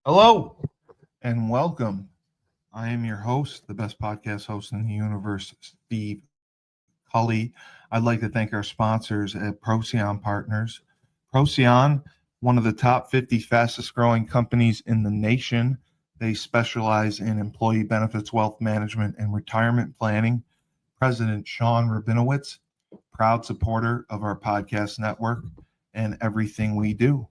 Hello and welcome. I am your host, the best podcast host in the universe, Steve Cully. I'd like to thank our sponsors at Procyon Partners. Procyon, one of the top 50 fastest growing companies in the nation. They specialize in employee benefits, wealth management, and retirement planning. President Sean Rabinowitz, proud supporter of our podcast network and everything we do.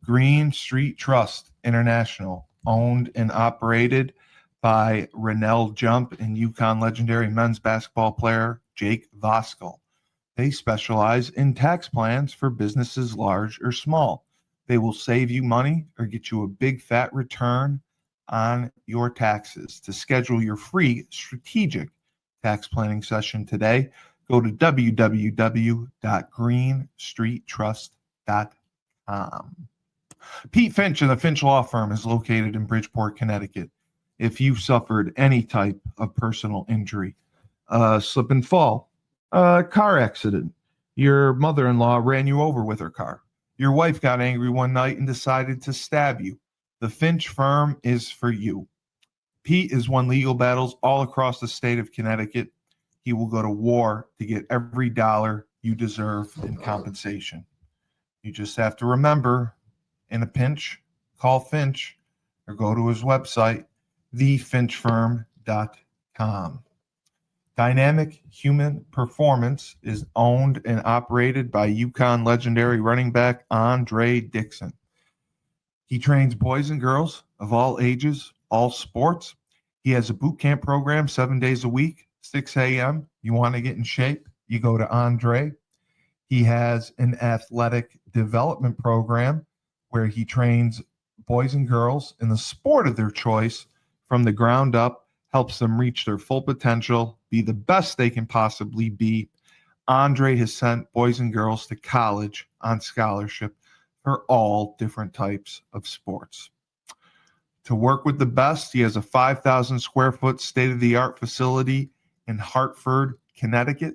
Green Street Trust International, owned and operated by Rennell Jump and UConn legendary men's basketball player Jake Voskuhl. They specialize in tax plans for businesses large or small. They will save you money or get you a big fat return on your taxes. To schedule your free strategic tax planning session today, go to www.greenstreettrust.com. Pete Finch and the Finch Law Firm is located in Bridgeport, Connecticut. If you've suffered any type of personal injury, slip and fall, car accident, your mother-in-law ran you over with her car, your wife got angry one night and decided to stab you, the Finch Firm is for you. Pete has won legal battles all across the state of Connecticut. He will go to war to get every dollar you deserve in compensation. You just have to remember, in a pinch, call Finch or go to his website, thefinchfirm.com. Dynamic Human Performance is owned and operated by UConn legendary running back Andre Dixon. He trains boys and girls of all ages, all sports. He has a boot camp program 7 days a week, 6 a.m. You want to get in shape, you go to Andre. He has an athletic development program where he trains boys and girls in the sport of their choice from the ground up, helps them reach their full potential, be the best they can possibly be. Andre has sent boys and girls to college on scholarship for all different types of sports. To work with the best, he has a 5,000 square foot state-of-the-art facility in Hartford, Connecticut.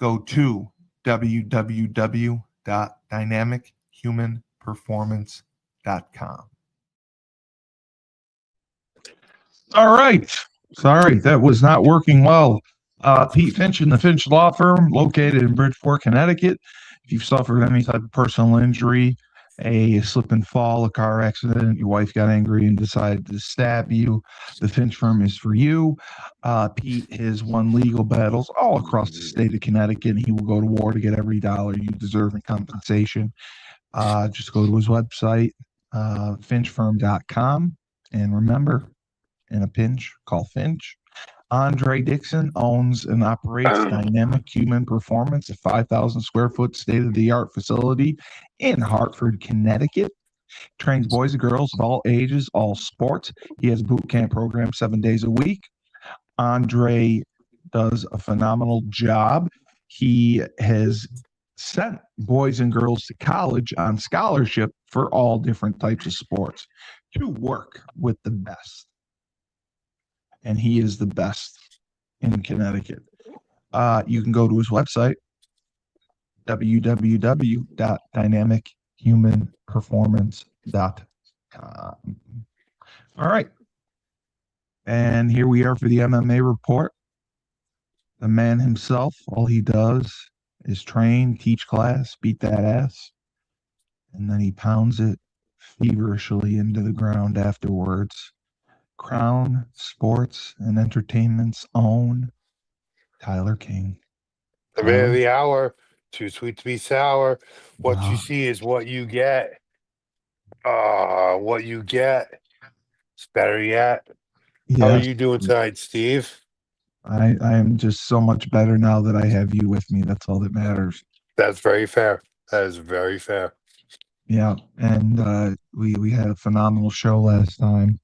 Go to www.dynamichumanperformance.com. All right. Sorry, that was not working well. Pete Finch and the Finch Law Firm, located in Bridgeport, Connecticut. If you've suffered any type of personal injury, a slip and fall, a car accident, your wife got angry and decided to stab you, the Finch Firm is for you. Pete has won legal battles all across the state of Connecticut, and he will go to war to get every dollar you deserve in compensation. Just go to his website, finchfirm.com, and remember, in a pinch, call Finch. Andre Dixon owns and operates Dynamic Human Performance, a 5,000 square foot state-of-the-art facility in Hartford, Connecticut. Trains boys and girls of all ages, all sports. He has a boot camp program 7 days a week. Andre does a phenomenal job. He has sent boys and girls to college on scholarship for all different types of sports to work with the best. And he is the best in Connecticut. You can go to his website, www.dynamichumanperformance.com. All right. And here we are for the MMA Report. The man himself, all he does is train, teach class, beat that ass, and then he pounds it feverishly into the ground afterwards. Crown Sports and Entertainment's own Tyler King. The man of the hour, too sweet to be sour. What you see is what you get. What you get. It's better yet. Yes. How are you doing tonight, Steve? I am just so much better now that I have you with me. That's all that matters. That's very fair. That is very fair. Yeah, and we had a phenomenal show last time.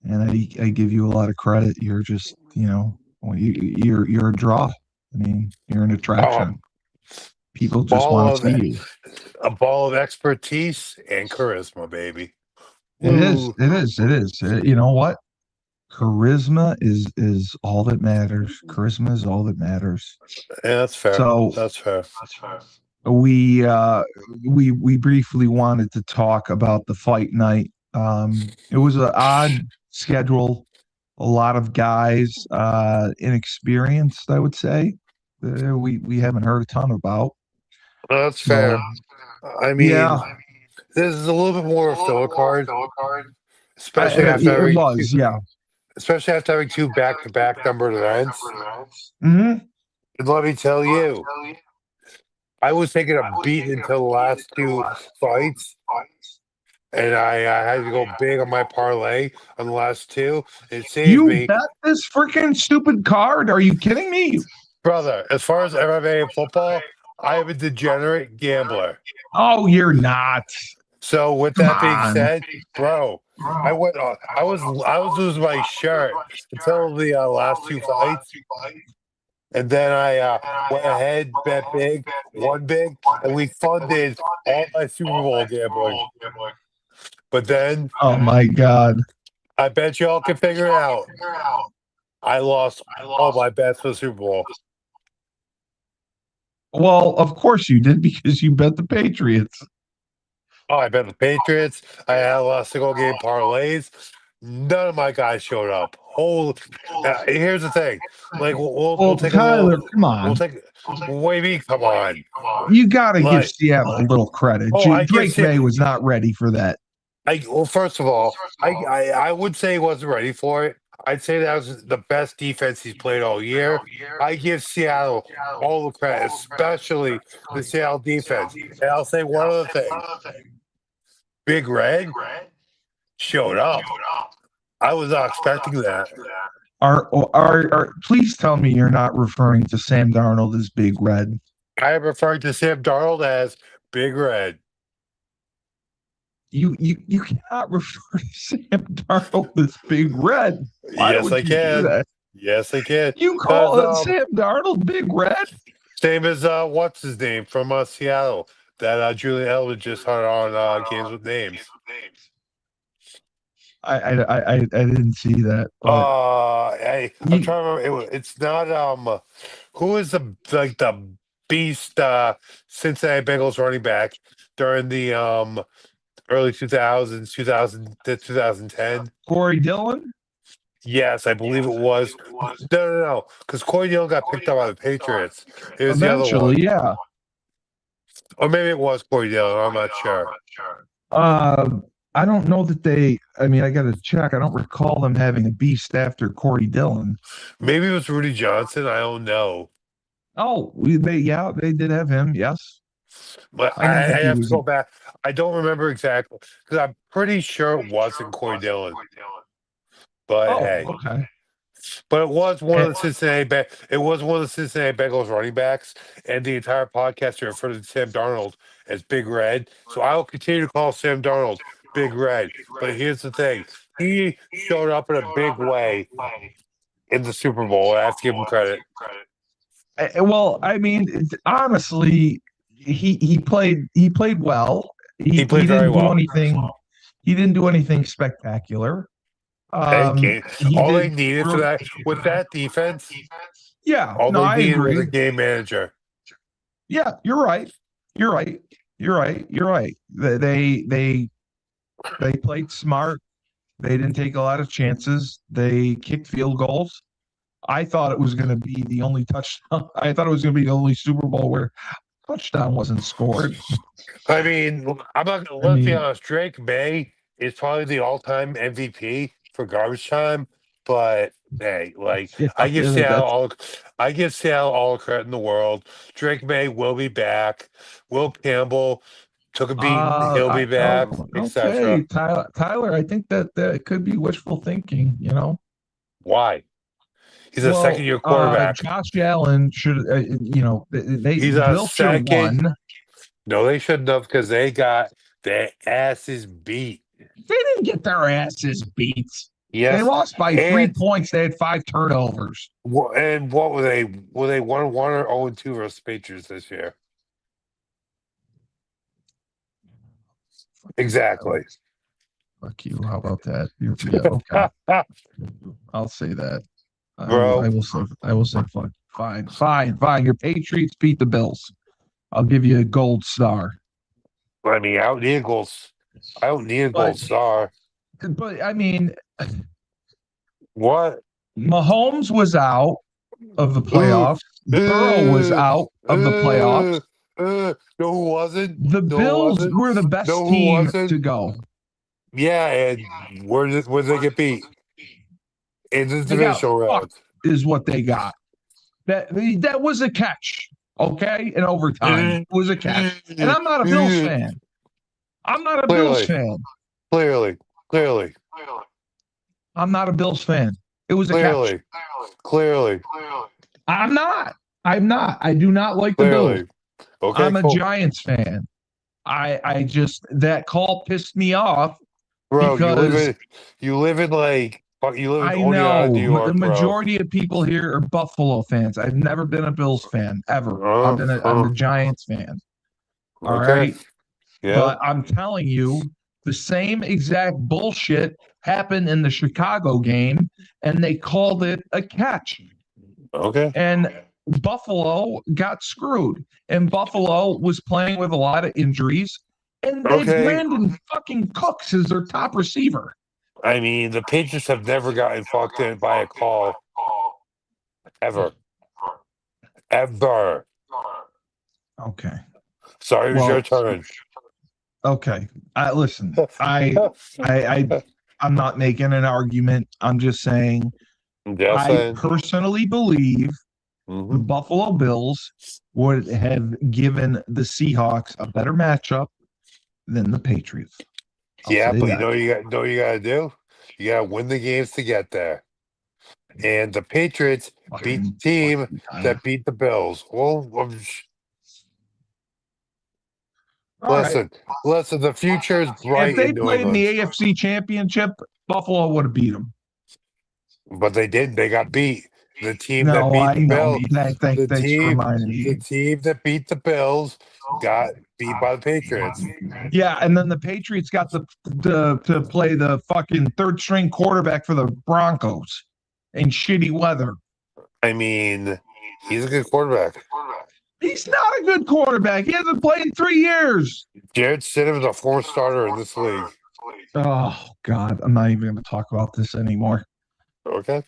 And I give you a lot of credit. You're just, you're a draw. I mean, you're an attraction. People just want to see you. A ball of expertise and charisma, baby. It is. You know what? Charisma is all that matters. Charisma is all that matters. Yeah, that's fair. So that's fair. We briefly wanted to talk about the fight night It was an odd schedule. A lot of guys, inexperienced, I would say. We haven't heard a ton about. That's So fair. I yeah, mean, this is a little bit more of a filler card, especially it, after it having two, was. Yeah. especially after having two back-to-back numbered events. Hmm. And let me tell you, I was taking a beat until the last two fights, and I had to go big on my parlay on the last two. It saved You me, bet this freaking stupid card? Are you kidding me? brother. As far as MMA and football, I am a degenerate gambler. Oh, you're not. So with Come that being on. said, bro, I was losing my shirt until the last two fights, and then I went ahead, bet big, won big, and we funded all my Super Bowl gambling. But then Oh my God. I bet y'all can figure it out. I lost all my bets for the Super Bowl. Well, of course you did because you bet the Patriots. Oh, I bet the Patriots. I had a lot of single game parlays. None of my guys showed up. Holy! Here's the thing. Like we'll Well, take a Tyler, little. come We'll on. take. Wait, me, come on. You got to give Like, Seattle a little credit. oh, I give. Drake May was not ready for that. Well, first of all, I would say he wasn't ready for it. I'd say that was the best defense he's played all year. I give Seattle all the credit, especially the Seattle defense. And I'll say one other thing. Big Red showed up. I was not expecting that. Please tell me you're not referring to Sam Darnold as Big Red. I am referring to Sam Darnold as Big Red. You cannot refer to Sam Darnold as Big Red. Why Yes, would I you do can. that? Yes, I can. You Because call it Sam Darnold Big Red? same as what's his name from Seattle that Julian Edelman just had on Games with Names. I didn't see that, but I'm trying to remember. It's not who is the beast Cincinnati Bengals running back during the early 2000s, 2000 to 2010. Corey Dillon. Yes, I believe it was. No, because Corey Dillon got picked up by the Patriots. It was the other Eventually, one, yeah. or maybe it was Corey Dillon. I'm not sure. I don't know that they. I mean, I got to check. I don't recall them having a beast after Corey Dillon. Maybe it was Rudy Johnson. I don't know. Oh, they did have him. Yes, But I didn't I think he have to was. go back. I don't remember exactly because I'm pretty sure it wasn't Corey Dillon. But Oh, hey, okay. but it was one Eh, of the It was one of the Cincinnati Bengals running backs, and the entire podcast referred to Sam Darnold as Big Red. So I will continue to call Sam Darnold Big Red. But here's the thing: he showed up in a big way in the Super Bowl. I have to give him credit. well, I mean, honestly, he played well. He He played very didn't do well. anything. He didn't do anything spectacular. Hey, He all they did. needed for that with that defense, Yeah, all no, they I needed was a agree. game manager. Yeah, you're right. You're right. You're right. You're right. They played smart. They didn't take a lot of chances. They kicked field goals. I thought it was going to be the only touchdown. I thought it was going to be the only Super Bowl where touchdown wasn't scored. I mean, I'm not gonna I let's be mean, honest. Drake May is probably the all-time MVP for garbage time, but hey, like yeah, I give yeah, Seattle that's all, I give Seattle all the credit in the world. Drake May will be back. Will Campbell took a beating. He'll be back, okay, etc. Tyler. I think that could be wishful thinking. Why? He's a Well, second-year quarterback. Josh Allen should. They He's a Bill should have second. won. No, they shouldn't have because they got their asses beat. They didn't get their asses beat. They Yes, lost by 3 points. They had 5 turnovers. and what were they? Were they 1-1 or 0-2 versus Patriots this year? Exactly. Fuck you. How about that? Yeah, okay. I'll say that. Bro, I will say fine. Your Patriots beat the Bills. I'll give you a gold star. I mean, I don't need a gold But star. But I mean, What? Mahomes was out of the Uh, playoffs. Burrow was out of the playoffs. No, who wasn't? The No, who Bills wasn't? were the best No, who team wasn't? to go. Yeah, and where did they get beat? In the They got divisional round. fucked, is what they got. That was a catch, okay? In overtime, it was a catch. And I'm not a Bills fan. I'm not a Bills fan. Clearly. I'm not a Bills fan. It was a catch. Clearly. I'm not. I do not like the Bills. Okay, I'm a cool. Giants fan. I just, that call pissed me off. Bro, Because you live in I Oneonta, New know the York, bro. majority of people here are Buffalo fans. I've never been a Bills fan ever. I'm a Giants fan. All Okay. right. Yeah. But I'm telling you, the same exact bullshit happened in the Chicago game, and they called it a catch. Okay. And Buffalo got screwed. And Buffalo was playing with a lot of injuries. And they Brandon fucking Cooks is their top receiver. I mean, the Patriots have never gotten fucked in by a call. Ever. Okay. Sorry, it was your turn. Okay. Listen, I'm not making an argument. I'm just saying I personally believe the Buffalo Bills would have given the Seahawks a better matchup than the Patriots. Yeah, but you know you gotta do? You gotta win the games to get there. And the Patriots beat the team that beat the Bills. Well, listen, the future is bright. If they in New played in England. the AFC Championship, Buffalo would have beat them. But they didn't. They got beat. The team that beat the Bills. The team that beat the Bills got beat by the Patriots. Yeah, and then the Patriots got to play the fucking third string quarterback for the Broncos in shitty weather. I mean, he's a good quarterback. He's not a good quarterback. He hasn't played in 3 years. Jared Stidham is a former starter in this league. Oh God, I'm not even going to talk about this anymore. Okay.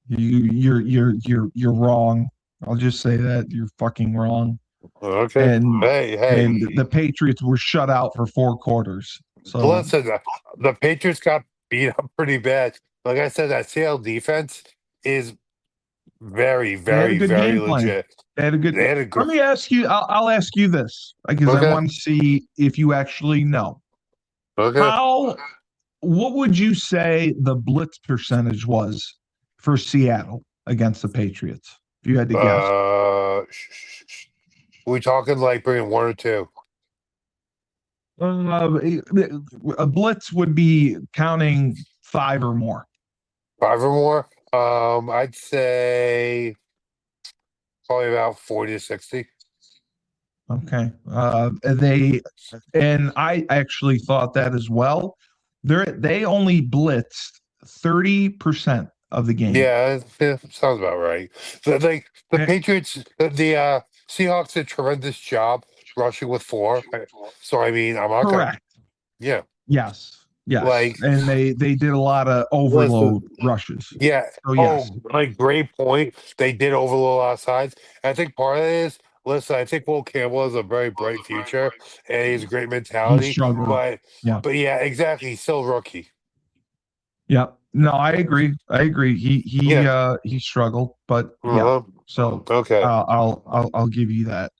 You're wrong. I'll just say that you're fucking wrong. Okay. And hey. And the Patriots were shut out for 4 quarters. So listen, the Patriots got beat up pretty bad. Like I said, that Seattle defense is very, very, very legit. They had a good. Let me ask you. I'll ask you this because I want to see if you actually know. Okay. What would you say the blitz percentage was for Seattle against the Patriots? If you had to guess. We talking like bringing 1 or 2? A blitz would be counting 5 or more. 5 or more? I'd say probably about 40 to 60. Okay. I actually thought that as well. They only blitzed 30% of the game. Yeah, sounds about right. The Patriots, the Seahawks did a tremendous job rushing with 4. So I mean, I'm not correct. Yeah. Yes. And they did a lot of overload rushes. Yeah. So yes. Great point. They did overload a lot of sides. I think part of it is, listen, I think Will Campbell has a very bright future and he's a great mentality. He struggled. But yeah, exactly. He's still a rookie. Yeah. No, I agree. He struggled, but yeah. So okay. I'll give you that.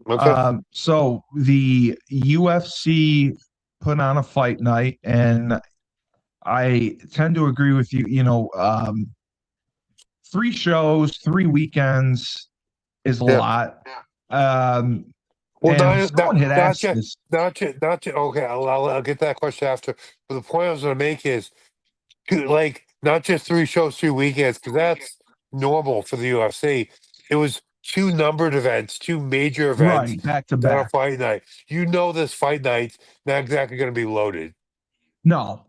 Okay. So the UFC put on a fight night, and I tend to agree with you. 3 shows, 3 weekends is a lot. Well, someone had asked this. Okay, I'll get that question after. But the point I was going to make is, not just 3 shows, 3 weekends, because that's normal for the UFC. It was 2 numbered events, 2 major events, right, back to back. Fight night. This fight night's not exactly going to be loaded. No.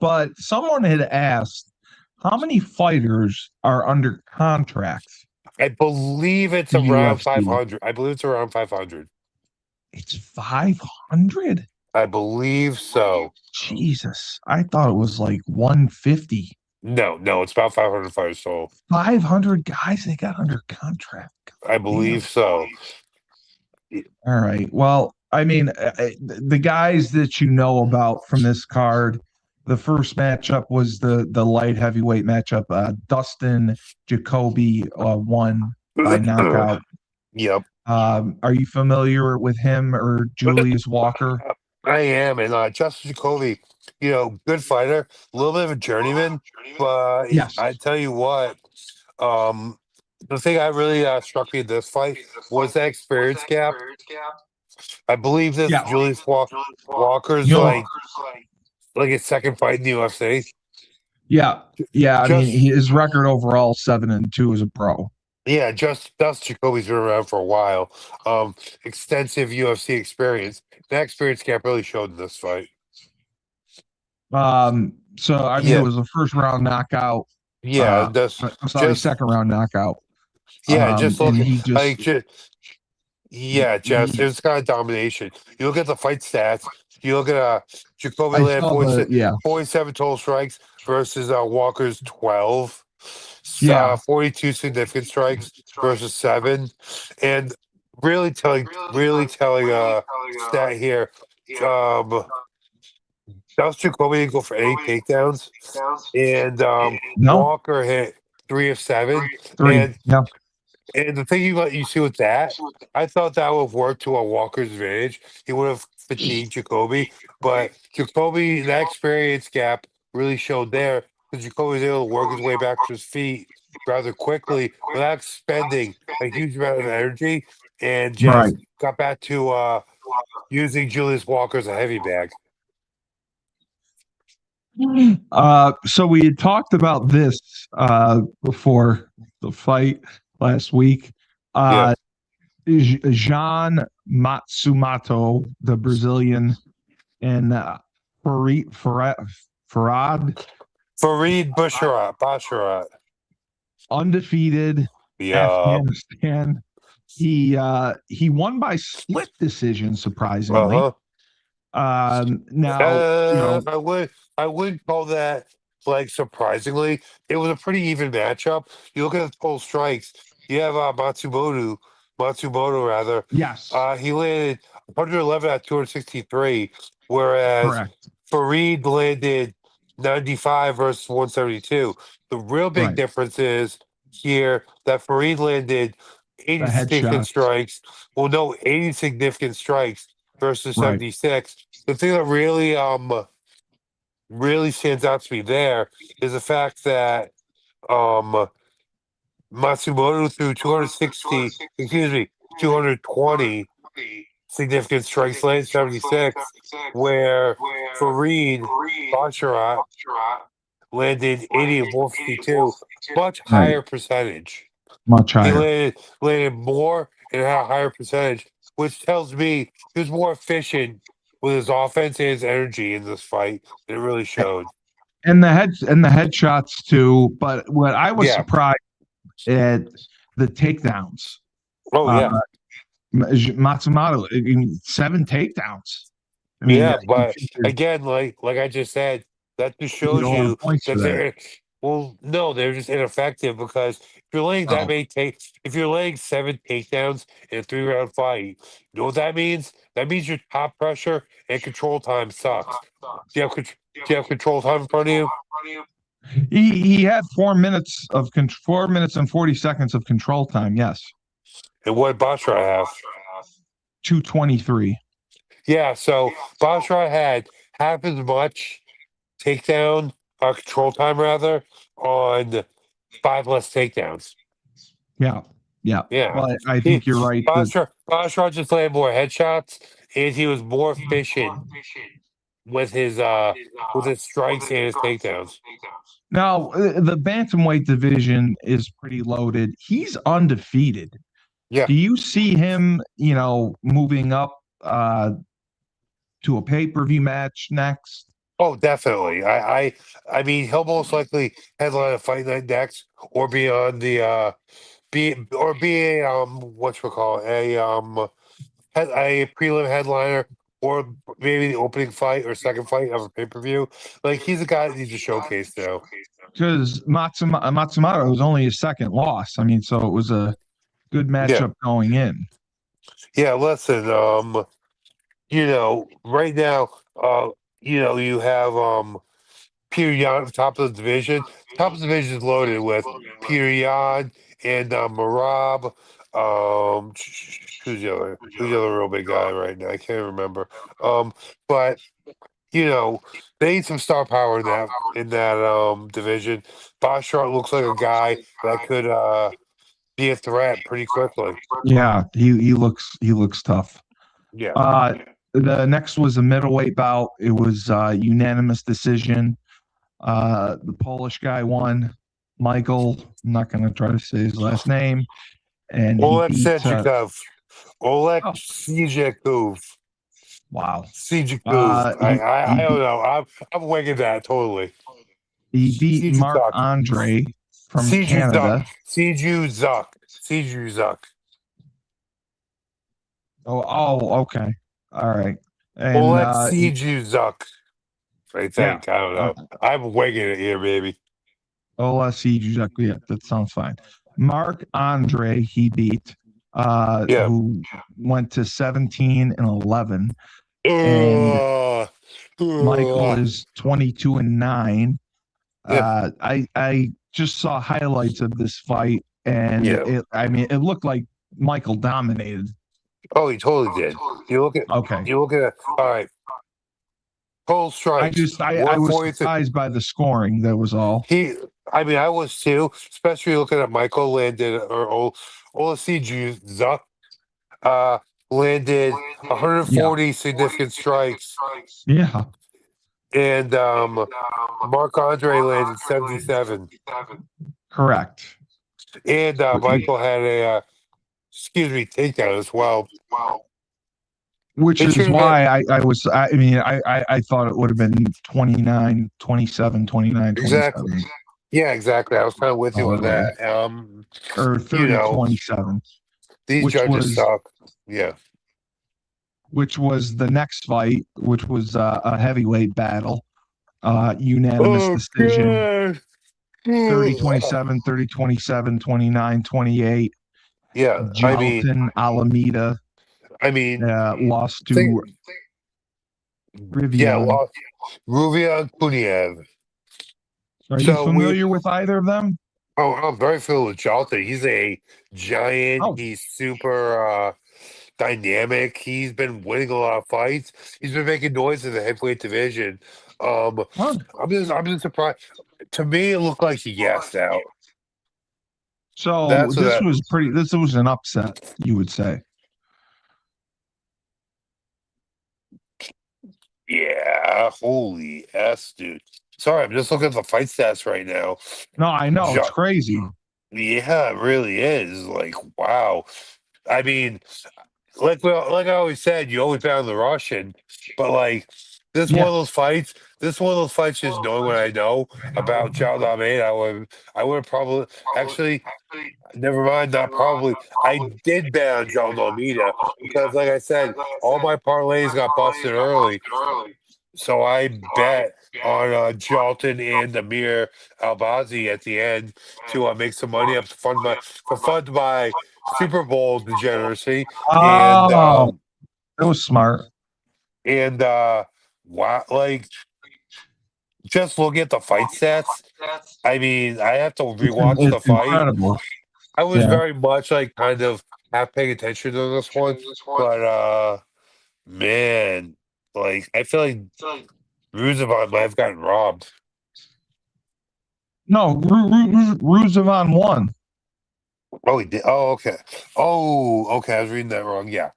But someone had asked, how many fighters are under contract? I believe it's around 500. I believe it's around 500. It's 500? I believe so. Jesus, I thought it was like 150. No, it's about 500 fighters total. 500 guys they got under contract. I Damn. believe so. All right. Well, I mean, the guys that you know about from this card, the first matchup was the light heavyweight matchup. Dustin Jacoby won by knockout. Yep. Are you familiar with him or Julius Walker? I am, and Justin Jacoby, good fighter, a little bit of a journeyman, but Yes. I tell you what, the thing that really struck me in this fight was that experience gap. I believe this Yeah. Walker's You know, like his second fight in the UFC. yeah. Yeah. I mean, Just his record overall 7-2 as a pro. Yeah, just Dustin Jacoby's been around for a while. Extensive UFC experience. That experience gap really showed in this fight. So I mean, it Yeah, was a first round knockout. yeah, that's I'm sorry, just second round knockout. just And look he like just just it was kind of domination. You look at the fight stats. You look at Jacoby I land saw the 47 total strikes versus Walker's 12. yeah 42 significant strikes versus 7, and really telling stat here. Um, Dustin Jacoby didn't go for any takedowns, and no Walker hit 3 of 7, 3 and yeah the thing you see with that, I thought that would work to a Walker's advantage. He would have fatigued Jacoby, but Jacoby, that experience gap really showed there because Jacoby was able to work his way back to his feet rather quickly without spending a huge amount of energy, and right. just got back to using Julius Walker as a heavy bag. So we had talked about this before the fight last week. Yeah. Jean Matsumoto, the Brazilian, and Farad Fareed Basharat. undefeated Yeah. Afghanistan. He won by split decision, surprisingly. Uh-huh. Now I would call that like surprisingly. It was a pretty even matchup. You look at the total strikes. You have Matsumoto rather. yes, He landed 111 at 263, whereas correct, Fareed landed 95 versus 172. The real big right. difference is here that Fareed landed The 80 significant headshots, strikes. Well, no, 80 significant strikes versus right. 76. The thing that really stands out to me there is the fact that um Matsumoto threw 220 significant strikes, landed 76, where Fareed Basharat landed 80 and 152, much Right. higher percentage. Much He higher. landed more and had a higher percentage, which tells me he was more efficient with his offense and his energy in this fight. It really showed. And the headshots too. But what I was Yeah. surprised at the takedowns. Oh Uh, yeah. Matsumoto, 7 takedowns. I mean, Yeah, you but think there's again, like I just said, that just you get shows a lot of you points for that that. they're just ineffective because Oh, if you're laying 7 takedowns in a 3-round fight, you know what that means? That means your top pressure and control time sucks. Do you have control time in front of you? he had 4 minutes and 40 seconds of control time. Yes, And what did Bashar have? 223. Yeah, so Bashar had half as much takedown control time rather on 5 less takedowns. Yeah, yeah. Yeah. Well, I He think you're right. Bashar just landed more headshots and he was more efficient with his strikes and his takedowns. Now, the bantamweight division is pretty loaded. He's undefeated. Yeah. Do you see him, moving up to a pay-per-view match next? Oh, definitely. I mean he'll most likely headline a fight night next or be on the be a a prelim headliner or maybe the opening fight or second fight of a pay-per-view. Like, he's a guy that needs a showcase now. Because Matsumoto was only his second loss. I mean, so it was a good matchup going in. Yeah, listen, right now, you have Peter Yan at the top of the division. Top of the division is loaded with Peter Yan and Marab. Who's the other real big guy right now? I can't remember. But they need some star power in that division. Boschart looks like a guy that could be a threat pretty quickly. Yeah, he looks tough. Yeah. The next was a middleweight bout. It was unanimous decision. The Polish guy won. Michael, I'm not going to try to say his last name, and he Oleg beat. Sejikov. Oleg Oh. Sejikov. Wow. Sejikov. I don't know. I'm winging that totally. He beat Mark Sejikov. Andre from Canada. Sejuzuk. Oh, okay. All right. And Oleg Sejuzuk. I think. Yeah. I don't know. I'm winging it here, baby. Sejuzuk. Yeah, that sounds fine. Mark Andre, he beat, who went to 17-11. And Michael is 22-9. Yeah. I just saw highlights of this fight, and it looked like Michael dominated. Oh, he totally did. You look at all right. Total strikes. I was surprised by the scoring. That was all. I was too, especially looking at Michael landed or Olasiju Zuck landed 140 significant strikes. Yeah. And Mark Andre landed 77. Correct. And Michael had a takedown as well. Which is why I thought it would have been 29, 27, 29, 27. Exactly. Yeah, exactly. I was kind of with you on that. Or 30, 27. These judges suck. Yeah. Which was the next fight, which was a heavyweight battle. Unanimous decision. 30-27, 30-27, 29-28. Yeah. Jalton Alameda. Lost to Rivian. Yeah, Ruvian Kuniev. Are you familiar with either of them? Oh, I'm very familiar with Jalton. He's a giant. Oh. He's super dynamic. He's been winning a lot of fights. He's been making noise in the heavyweight division. I'm just surprised. To me, it looked like he gassed out. So this was an upset, you would say. Yeah, holy S, dude. Sorry, I'm just looking at the fight stats right now. No, I know. It's crazy. Yeah, it really is. Like, wow. I mean, like I always said, you always bet on the Russian, but like this is one of those fights. Just knowing what I know about John Almeida, I would probably never mind. Not probably. I did bet on John Almeida because, like I said, all my parlays got busted early, so I bet on Jalton and Amir Albazi at the end to make some money up to fund my Super Bowl degeneracy. That was smart. And wow, like just looking at the fight stats, I mean, I have to rewatch the fight. Incredible. I was very much like kind of half paying attention to this one, but man, like I feel like Roosevelt might have gotten robbed. No, Roosevelt won. Oh, he did. Oh, okay. Oh, okay. I was reading that wrong. Yeah.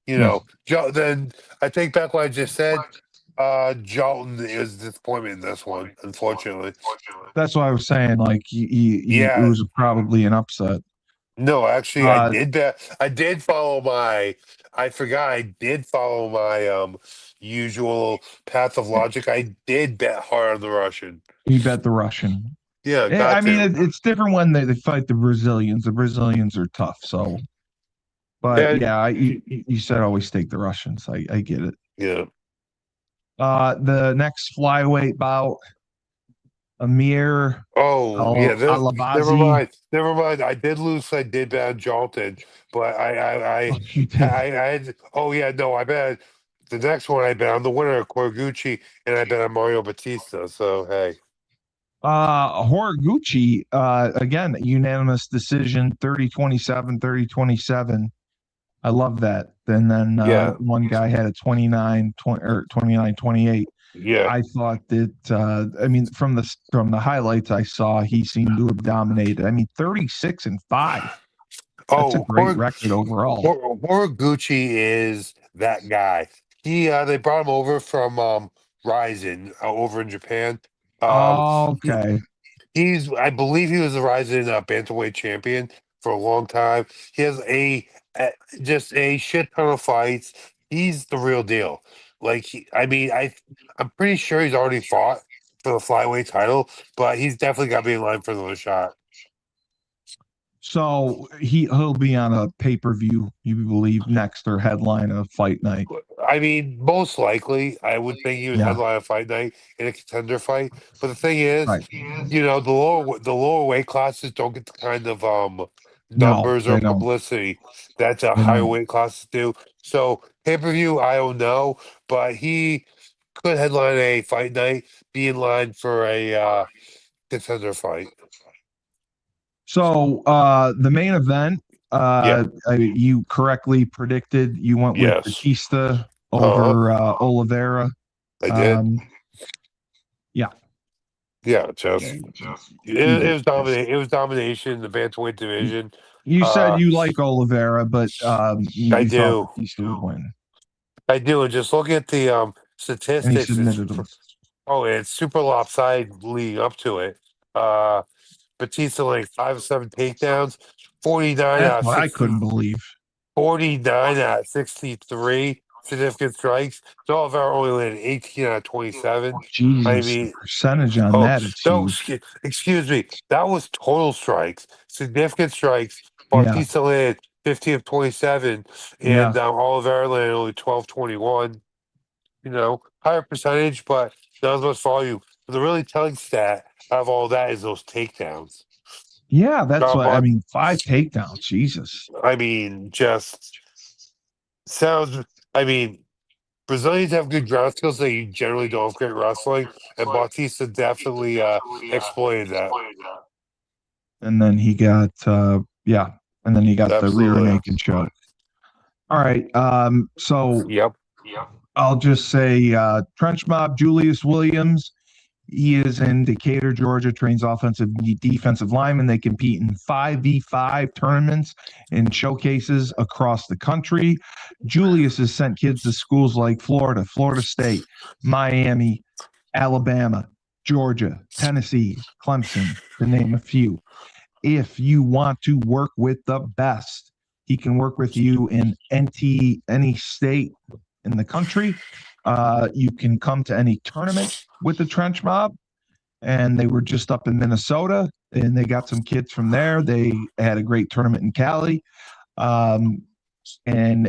Then I take back what I just said. Jalton is disappointment in this one, unfortunately. That's what I was saying. Like, it was probably an upset. No, actually, I did bet. I did follow my. I forgot. I did follow my usual path of logic. I did bet hard on the Russian. You bet the Russian. Yeah, I mean, it's different when they fight the Brazilians. The Brazilians are tough. So, but you said always take the Russians. I get it. Yeah. The next flyweight bout, Amir Oh yeah. Never Alabazi. mind. Never mind. I did lose. I did bet on Jalton, but Oh, you did. I had. Oh yeah. No, I bet the next one. I bet on the winner, Koguchi, and I bet on Mario Batista. So hey. Horiguchi, again, unanimous decision, 30-27, 30-27. I love that. And then Yeah. one guy had a 29-28. Yeah. I thought that I mean from the highlights I saw, he seemed to have dominated. I mean, 36-5. That's a Oh, great record overall. Horiguchi is that guy. They brought him over from Ryzen over in Japan. He, Okay. I believe he was the Ryzen bantamweight champion for a long time. He has a just a shit ton of fights. He's the real deal. Like, I'm pretty sure he's already fought for the flyweight title, but he's definitely got to be in line for another shot. So he'll be on a pay-per-view, you believe, next or headline a fight night. I mean, most likely, I would think he would Yeah. headline a fight night in a contender fight. But the thing is, Right. the lower weight classes don't get the kind of No, numbers or they don't. publicity that They higher don't. weight classes do. So pay per view, I don't know, but he could headline a fight night, be in line for a contender fight. So the main event, Yeah. you correctly predicted you went with Yes. Batista Uh huh. over Oliveira. I did. Um, yeah, Yeah, just you did. It was domination in the bantamweight division. You said Uh, you like Oliveira, but I you thought do. Batista would win, I do. And just look at the and he statistics. submitted him. It's super lopsided leading up to it. Batista like 5 or 7 takedowns, 49 That's out of what I 60, couldn't believe. 49 out of 63 significant strikes. So Oliveira only landed 18 out of 27. I Jesus, the mean, percentage on oh that is no, huge. excuse me. That was total strikes, significant strikes. Yeah, Bautista landed 15 of 27, yeah, and Oliveira landed only 12-21. Higher percentage, but not as much volume. But the really telling stat out of all that is those takedowns. yeah. That's what I But mean. 5 takedowns. Jesus. I mean, just sounds. I mean, Brazilians have good ground skills. They generally don't have great wrestling, and Bautista definitely exploited that. And then he got yeah, and then he got the rear Absolutely. naked choke. All right. So Yep. I'll just say Trench Mob Julius Williams. He is in Decatur, Georgia, trains offensive and defensive linemen. They compete in 5v5 tournaments and showcases across the country. Julius has sent kids to schools like Florida, Florida State, Miami, Alabama, Georgia, Tennessee, Clemson, to name a few. If you want to work with the best, he can work with you in any state in the country. You can come to any tournament with the Trench Mob. And they were just up in Minnesota, and they got some kids from there. They had a great tournament in Cali. And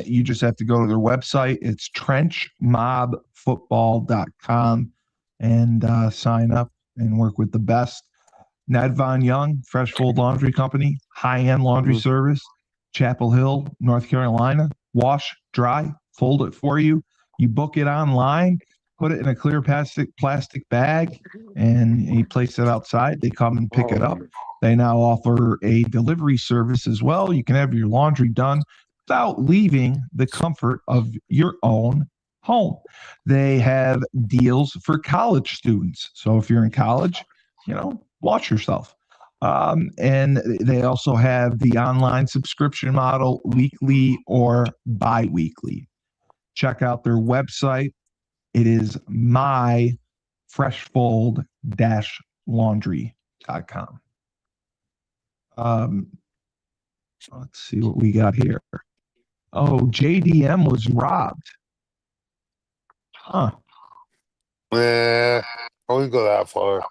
you just have to go to their website. It's trenchmobfootball.com and sign up and work with the best. Ned Von Young, Fresh Fold Laundry Company, high-end laundry service, Chapel Hill, North Carolina. Wash, dry, fold it for you. You book it online, put it in a clear plastic bag, and you place it outside. They come and pick it up. They now offer a delivery service as well. You can have your laundry done without leaving the comfort of your own home. They have deals for college students. So if you're in college, watch yourself. And they also have the online subscription model, weekly or bi-weekly. Check out their website. It is myfreshfold-laundry.com. Let's see what we got here. Oh, JDM was robbed. Huh. I wouldn't go that far.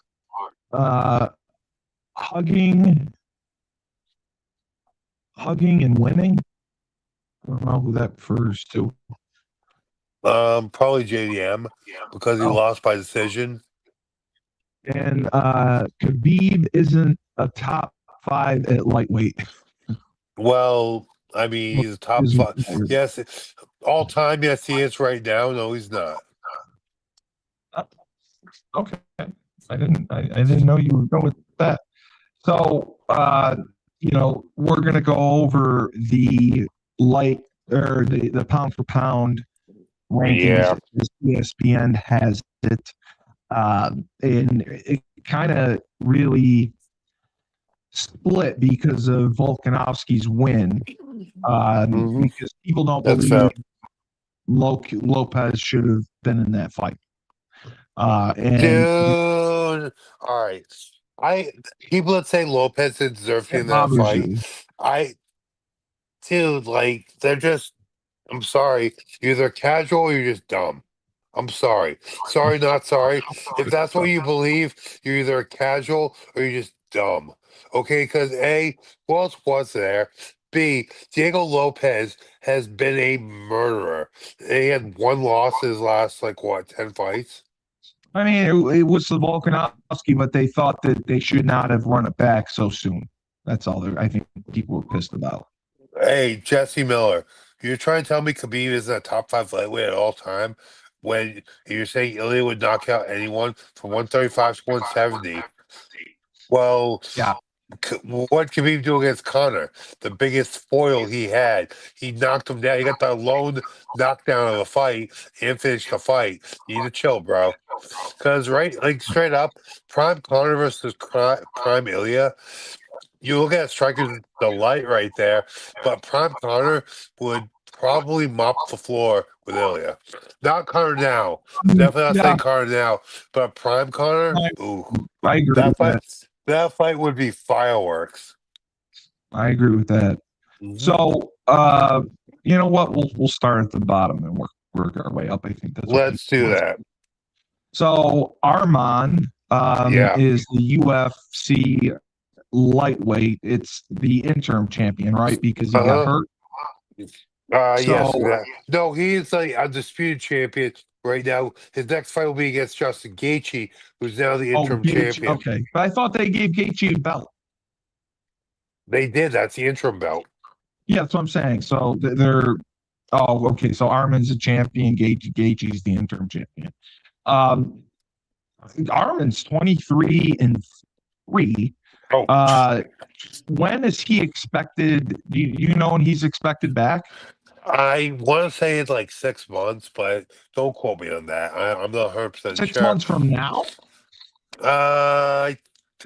Hugging and winning. I don't know who that refers to. Probably JDM because he Oh, lost by decision. And Khabib isn't a top 5 at lightweight. Well, I mean, he's a top Isn't- 5. Yes, all time. Yes, he is right now. No, he's not. Okay. I didn't know you were going with that. So we're gonna go over the light or the pound for pound rankings Yeah. as ESPN has it. And it kind of really split because of Volkanovski's win. Mhm. Because people don't That's believe fair. Lopez should have been in that fight. And Dude. All right. I People that say Lopez didn't deserve to be it in that bothers fight. you. I Dude, like they're just I'm sorry. You're either casual or you're just dumb. I'm sorry. Sorry, not sorry. If that's what you believe, you're either a casual or you're just dumb. Okay, because A, who else was there? B, Diego Lopez has been a murderer. He had one loss in his last, like, what, 10 fights? I mean, it was the Volkanovski, but they thought that they should not have run it back so soon. That's all. I think people were pissed about. Hey, Jesse Miller, you're trying to tell me Khabib isn't a top 5 lightweight at all time when you're saying Ilya would knock out anyone from 135 to 170? Well, Yeah. what Khabib do against Connor? The biggest foil he had. He knocked him down. He got the lone knockdown of the fight and finished the fight. You need to chill, bro. Because, right, like straight up, Prime Connor versus Prime Ilya, you look at Striker's delight right there, but Prime Connor would probably mop the floor with Ilya. Not Connor now. Definitely not Yeah, saying Connor now, but Prime Connor, I, ooh, I agree that with fight, that. that fight would be fireworks. I agree with that. Mhm. So, you know what? We'll start at the bottom and work our way up. I think that's what Let's people do want. that. So Arman Yeah. is the UFC lightweight. It's the interim champion, right? Because he got Uh-huh. hurt. Yes, So, exactly. No, he is like undisputed champion right now. His next fight will be against Justin Gaethje, who's now the oh, interim Gaethje. champion. Okay, but I thought they gave Gaethje a belt. They did. That's the interim belt. Yeah, that's what I'm saying. So they're oh, okay. So Arman's a champion. Gaethje's the interim champion. Um, Arman's 23-3. Oh, When is he expected? Do you know when he's expected back? I want to say it's like 6 months, but don't quote me on that. I'm not 100% Six sure. months from now? Uh,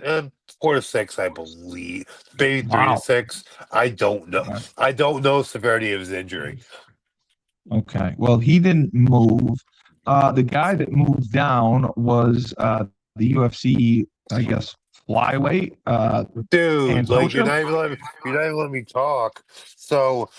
uh, 4 to 6, I believe. Maybe 3 to 6. I don't know. Okay. I don't know the severity of his injury. Okay. Well, he didn't move. The guy that moved down was the UFC, I guess, flyweight. Dude, like Antosha. you're not even letting me talk. So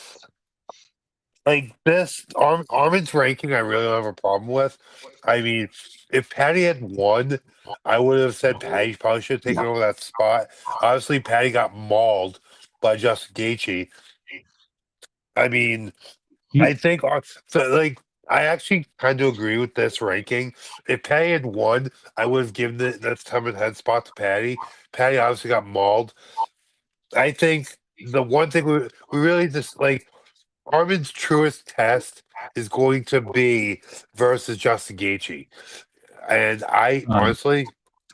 like this Armin's ranking, I really don't have a problem with. I mean, if Patty had won, I would have said Patty probably should have taken over that spot. Obviously, Patty got mauled by Justin Gaethje. I mean, I He, think so, like I actually kind of agree with this ranking. If Patty had won, I would have given that time and head spot to Patty. Patty obviously got mauled. I think the one thing we really just like Armin's truest test is going to be versus Justin Gaethje, and I uh, honestly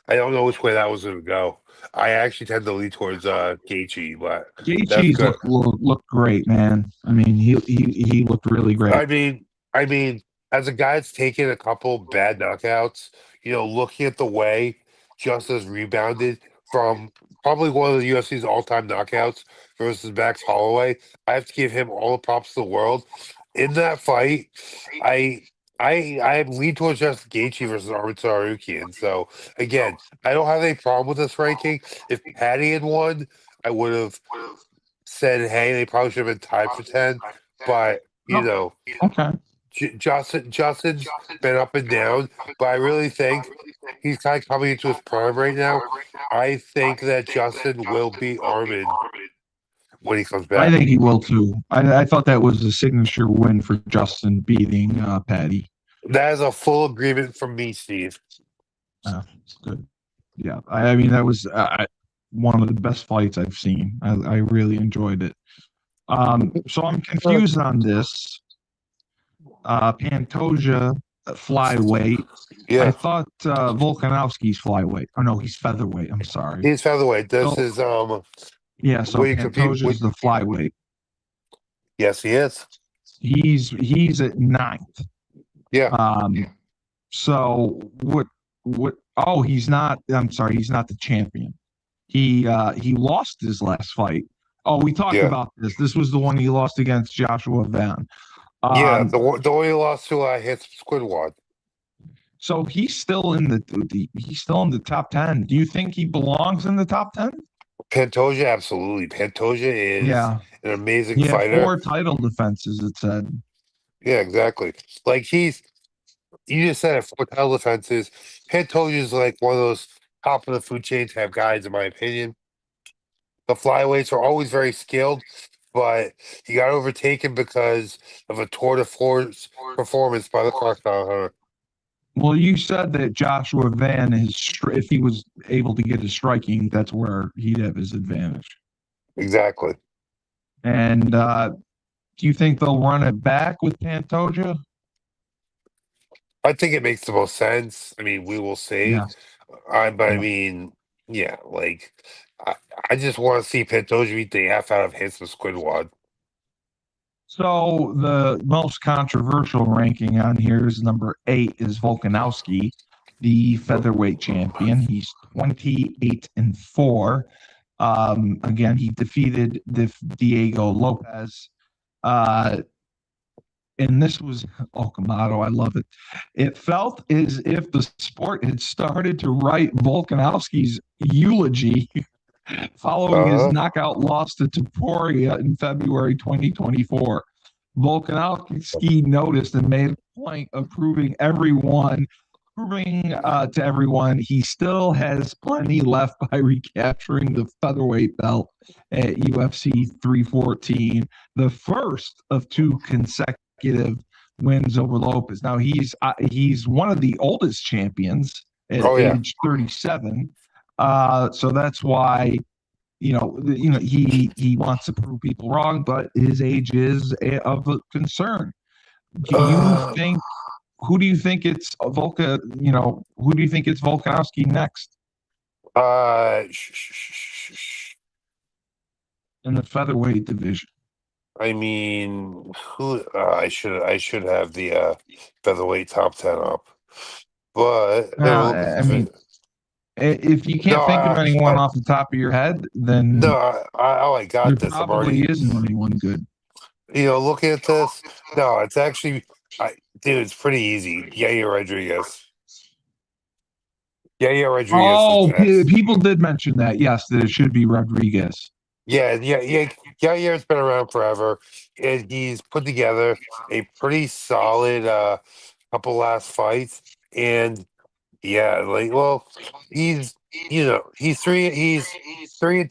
I don't know which way that was going to go. I actually tend to lean towards Gaethje, but that's Gaethje's good. looked great, man. I mean, he looked really great. I mean, I mean, as a guy that's taken a couple bad knockouts, looking at the way Justice rebounded from probably one of the UFC's all-time knockouts versus Max Holloway, I have to give him all the props in the world. In that fight, I I lean towards Justin Gaethje versus Armin Tsarukyan. So again, I don't have any problem with this ranking. If Patty had won, I would have said, hey, they probably should have been tied for 10. But Oh, okay. Justin's been up and down, but I really think he's kind of coming into his prime right now. I think that Justin will beat Armin when he comes I back. think he will too. I thought that was a signature win for Justin beating Patty. That is a full agreement from me, Steve. It's good. Yeah, I mean that was one of the best fights I've seen. I really enjoyed it. So I'm confused on this. Pantoja flyweight. I Yeah, thought Volkanovski's flyweight. Oh no, he's featherweight. I'm sorry. he's featherweight. This So, is yeah, so where you compete Pantoja's with. the flyweight. Yes, he is. He's at ninth. Yeah, So what? Oh, he's not. I'm sorry, he's not the champion. He lost his last fight. Oh, we talked yeah, about this. This was the one he lost against Joshua Van. yeah. Um, The one he lost to hit Squidward. so he's still in he's still in the top 10. Do you think he belongs in the top 10? Pantoja, absolutely. Pantoja is Yeah. an amazing He had fighter. 4 title defenses, it said. Yeah, exactly. Like you just said it, 4 title defenses. Pantoja is like one of those top of the food chain type guys, in my opinion. The flyweights are always very skilled, but he got overtaken because of a tour de force performance by the Crocodile Hunter. Well, you said that Joshua Van if he was able to get his striking, that's where he'd have his advantage. Exactly. And do you think they'll run it back with Pantoja? I think it makes the most sense. I mean, we will see. Yeah. But I Yeah. mean, yeah, like I, I just want to see Pantoja beat the F out of Handsome Squidward. So the most controversial ranking on here is number 8 is Volkanovski, the featherweight champion. He's 28-4. Again, he defeated Diego Lopez. And this was Kamado. I love it. It felt as if the sport had started to write Volkanovski's eulogy following his knockout loss to Topuria in February 2024. Volkanovski noticed and made a point of proving to everyone he still has plenty left by recapturing the featherweight belt at UFC 314, the first of 2 consecutive wins over Lopez. Now he's one of the oldest champions at age 37. So that's why he wants to prove people wrong, but his age is of a concern. Who do you think it's who do you think it's Volkanovski next in the featherweight division? I mean, who I should have the featherweight top 10 up, but I mean, if you can't think of anyone off the top of your head, then I got there this. probably isn't anyone good. Looking at this, no, it's actually, dude, it's pretty easy. Yair Rodriguez. Oh, people did mention that. Yes, that it should be Rodriguez. Yeah. Yair's been around forever, and he's put together a pretty solid couple last fights, and yeah, he's 3-2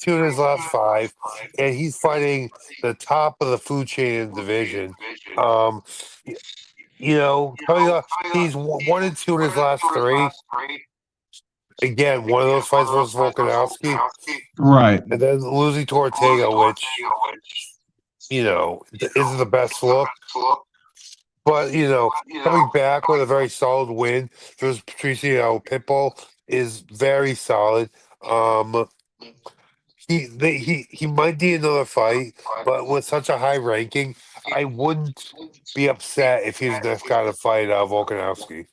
in his last 5, and he's fighting the top of the food chain in the division. Coming up, he's 1-2 in his last 3. Again, one of those fights versus Volkanovski, right? And then losing to Ortega, which isn't the best look. But coming back with a very solid win versus Patricio Pitbull is very solid. He might need another fight, but with such a high ranking, I wouldn't be upset if he's the next guy to fight Volkanovski.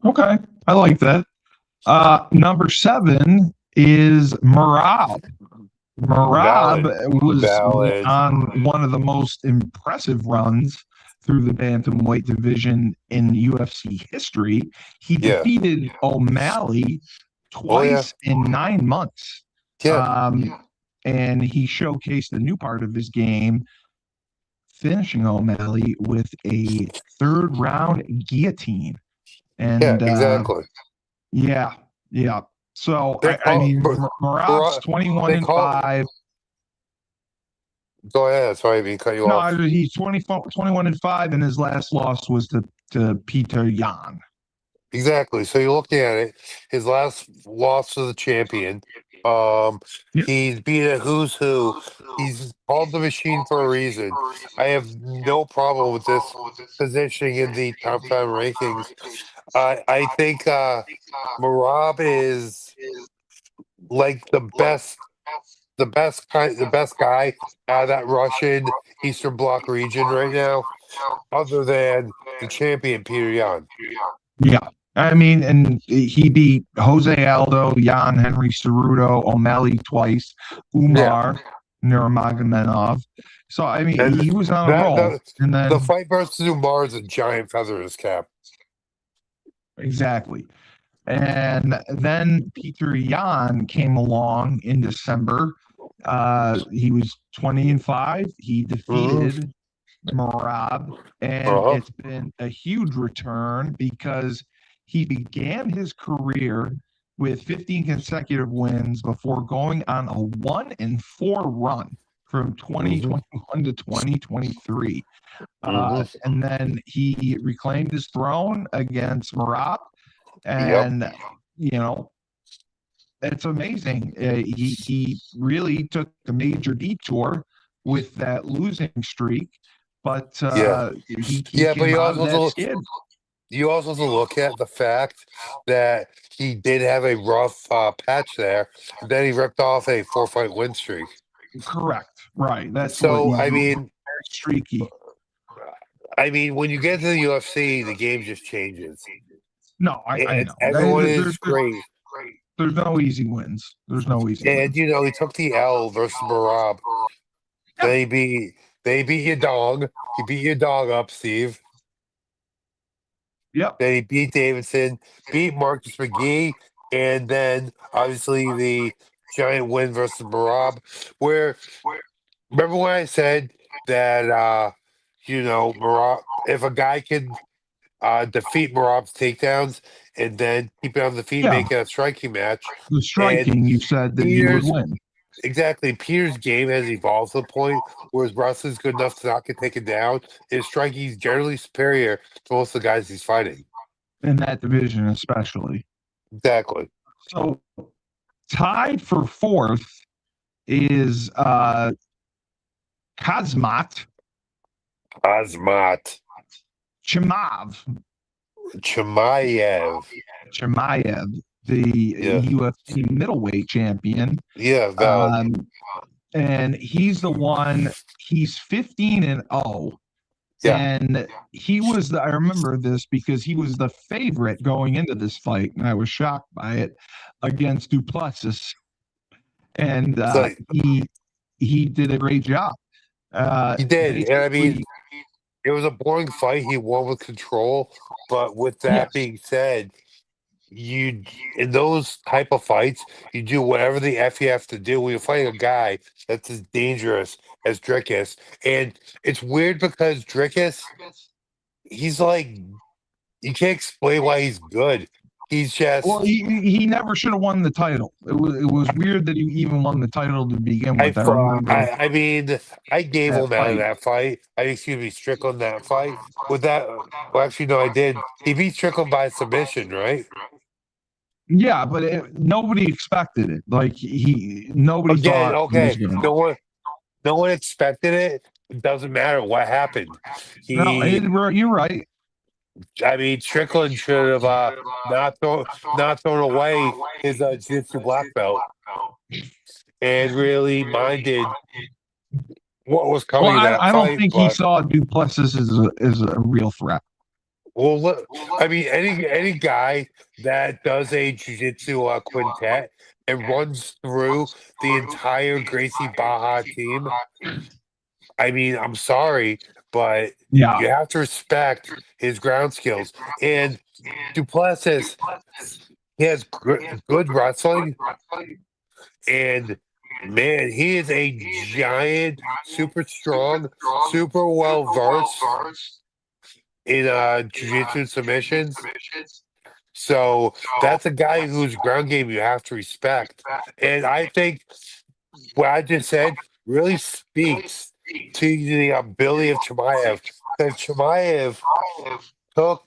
Okay, I like that. Number 7 is Merab. Merab was on one of the most impressive runs through the bantamweight division in UFC history. He defeated O'Malley twice in 9 months. And he showcased a new part of his game, finishing O'Malley with a 3rd round guillotine. And exactly. Yeah. So I mean, Merab's 21-5. Go ahead. Sorry, I mean cut you No, off. he's 21-5, and his last loss was to Peter Yan. Exactly. So you're looking at it. His last loss to the champion. Yep. He's beat a who's who. He's called the machine for a reason. I have no problem with this positioning in the top 10 rankings. I think Marab is like the best guy out of that Russian Eastern Bloc region right now, other than the champion Peter Yan. Yeah. I mean, and he beat Jose Aldo, Jan Henry Cerudo, O'Malley twice, Umar Nurmagomedov. So I mean, And he was on a that roll, and the then fight versus Umar is a giant feather in his cap. exactly. And then Peter Yan came along in December. He was 20-5. He defeated Marab, and Uh-huh. it's been a huge return because he began his career with 15 consecutive wins before going on a 1-4 run from 2021 to 2023. And then he reclaimed his throne against Marab, Yep. and you know it's amazing. He really took a major detour with that losing streak, but Yeah. he Yeah, but came out of that skid. you also have to look at the fact that he did have a rough patch there. And then he ripped off a 4-fight win streak. Correct. Right. That's what So he's streaky. when you get to the UFC, the game just changes. No, I know. Everyone is great. There's no easy wins. There's no easy And wins. he took the L versus Marab. Yep. They beat your dog. He beat your dog up, Steve. Yep. Then he beat Davidson, beat Marcus McGee, and then obviously the giant win versus Marab. Where remember when I said that Marab, if a guy can defeat Marab's takedowns and then keep it on the feet, Yeah. make it a striking match. The striking, you said that you would win. Exactly. Peter's game has evolved to the point where his wrestling's good enough to not get taken down. His striking is generally superior to most of the guys he's fighting. In that division, especially. Exactly. So tied for fourth is Kazmat Chimaev. the Yeah. UFC middleweight champion. Yeah, valid. And he's the one, he's 15-0. Yeah. And he was I remember this because he was the favorite going into this fight, and I was shocked by it, against Duplessis. And he did a great job. He did. And it was a boring fight. He won with control. But with that being said, in those type of fights, you do whatever the F you have to do when you're fighting a guy that's as dangerous as Drickus. And it's weird because Drickus, he's like, you can't explain why he's good. He's just he never should have won the title. It was weird that he even won the title to begin with. I gave him out of that fight. Strickland that fight. With that, well, actually, no, I did. He beat Strickland by submission, right? Yeah, but nobody expected it. Like nobody thought. Okay, no one expected it. It doesn't matter what happened. You're right. Strickland should have not thrown away his jiu-jitsu black belt and really minded what was coming. I don't think he saw Duplessis as a real threat. Well, look, any guy that does a jiu-jitsu quintet and runs through the entire Gracie Baja team, I'm sorry, but you have to respect his ground skills. And Duplessis, he has good wrestling, and man, he is a giant, super strong, super well versed in jiu-jitsu submissions. So that's a guy whose ground game you have to respect. And I think what I just said really speaks to the ability of Chimaev. Because Chimaev took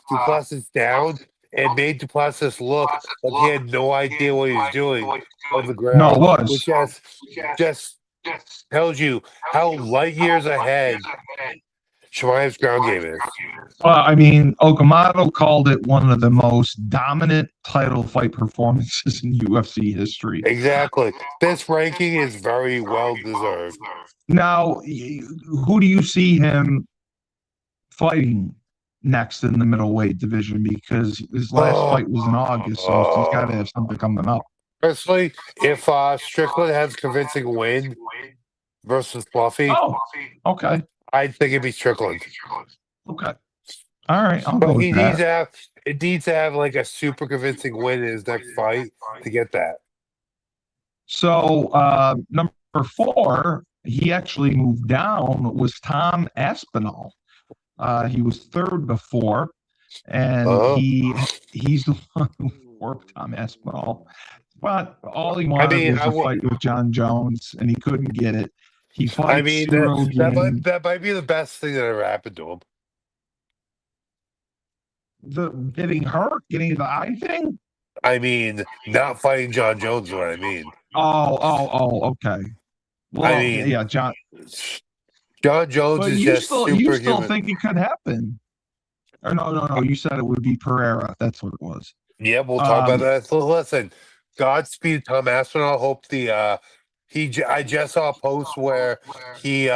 Duplessis down and made Duplessis look like he had no idea what he was doing on the No, ground, it was. which just tells you how light years ahead Chimaev's ground game is. I mean, Okamoto called it one of the most dominant title fight performances in UFC history. Exactly. This ranking is very well deserved. Now, who do you see him fighting next in the middleweight division? Because his last fight was in August, so he's got to have something coming up. Personally, if Strickland has a convincing win versus Fluffy, Oh, okay. I think it'd be Strickland. Okay. All right. I'll But go he with needs that. to have it needs to have like a super convincing win in his next fight to get that. So, number 4, he actually moved down, was Tom Aspinall. He was 3rd before, and he's the one who worked Tom Aspinall. But all he wanted was a fight with John Jones, and he couldn't get it. He fights Cyril Gane. that might be the best thing that ever happened to him. Getting hurt, getting the eye thing. I mean, not fighting John Jones is what I mean. Oh, okay. Well, I mean, yeah, John Jones is just superhuman. You still think it could happen? Or no. You said it would be Pereira. That's what it was. Yeah, we'll talk about that. So listen, Godspeed, Tom Aspinall. Hope I just saw a post where he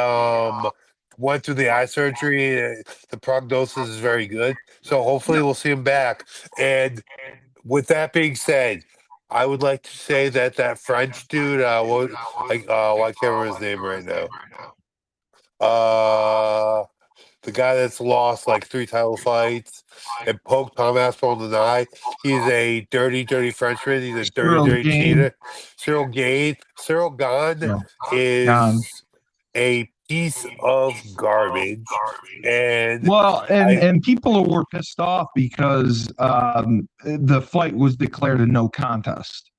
went through the eye surgery. The prognosis is very good, so hopefully we'll see him back. And with that being said, I would like to say that French dude, I can't remember his name right now. The guy that's lost like 3 title fights and poked Tom Aspinall in the eye. He's a dirty Frenchman. He's a dirty cheater. Cyril Gane. Cyril Gane is a piece of garbage. And people were pissed off because the fight was declared a no contest.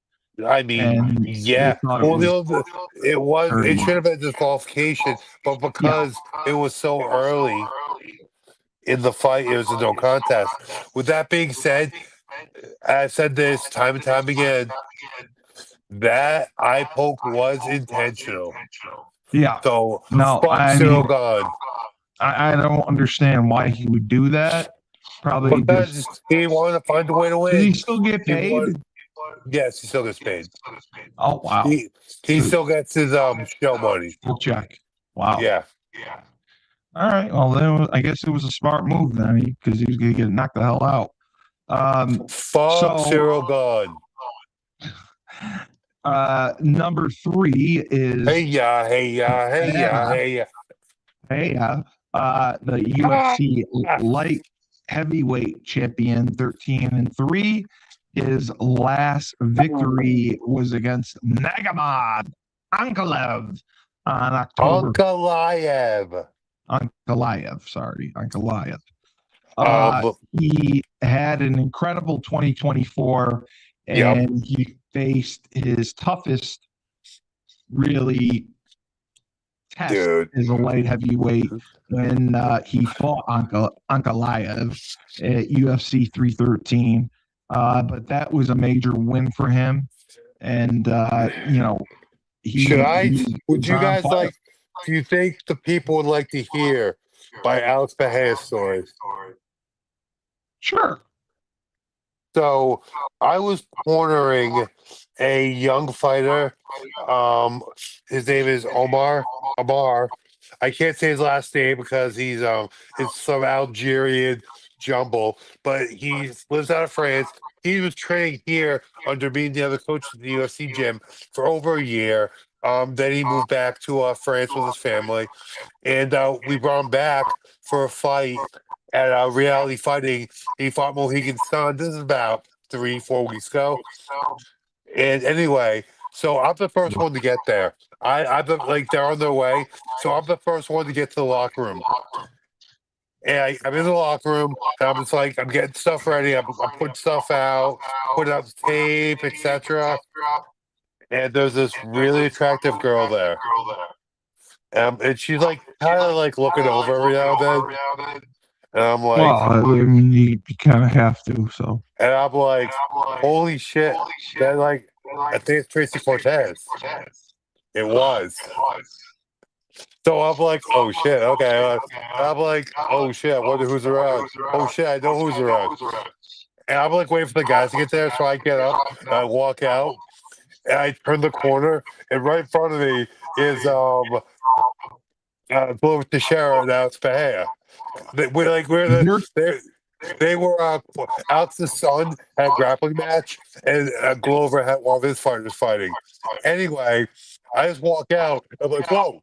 I mean, yeah. It should have been disqualification, but because it was so early in the fight, it was a no contest. With that being said, I've said this time and time again, that eye poke was intentional. Yeah. So I don't understand why he would do that. Probably because he wanted to find a way to win. Does he still get paid? Yes, he still gets paid. Oh wow! He still gets his show money. Full check. Wow. Yeah. All right. Well, then I guess it was a smart move then, because he was going to get knocked the hell out. Cyril Gane. Number 3 is the UFC light heavyweight champion, 13-3. His last victory was against Magomed Ankalaev on October. Ankalaev. He had an incredible 2024, and he faced his toughest really test as a light heavyweight when he fought Ankalaev at UFC 313. But that was a major win for him, and do you think the people would like to hear by Alex Bahaya's story? Sure. So I was cornering a young fighter. His name is Omar. I can't say his last name because it's some Algerian jumble, but he lives out of France. He was training here under me and the other coach at the UFC gym for over a year. Then he moved back to France with his family, and we brought him back for a fight at Reality Fighting. He fought Mohegan Sun. This is about 3-4 weeks ago. And anyway, so I'm the first one to get there. They're on their way, so I'm the first one to get to the locker room. And I'm in the locker room, and I'm just like, I'm getting stuff ready. I'm putting stuff out, putting out the tape, etc. And there's this really attractive girl there. And she's like kind of like looking over every now and then. And I'm like, Well, I mean, you kind of have to. So holy shit. That like, I think it's Tracy Cortez. It was. So I'm like, oh shit, okay. I'm like, oh shit, I wonder who's around. Oh shit, I know who's around. And I'm like waiting for the guys to get there, so I get up, and I walk out, and I turn the corner, and right in front of me is Glover Teixeira and Alex Bahia. you're They were Alex's son had a grappling match, and Glover had one of his fighters fighting. Anyway, I just walk out. I'm like, whoa.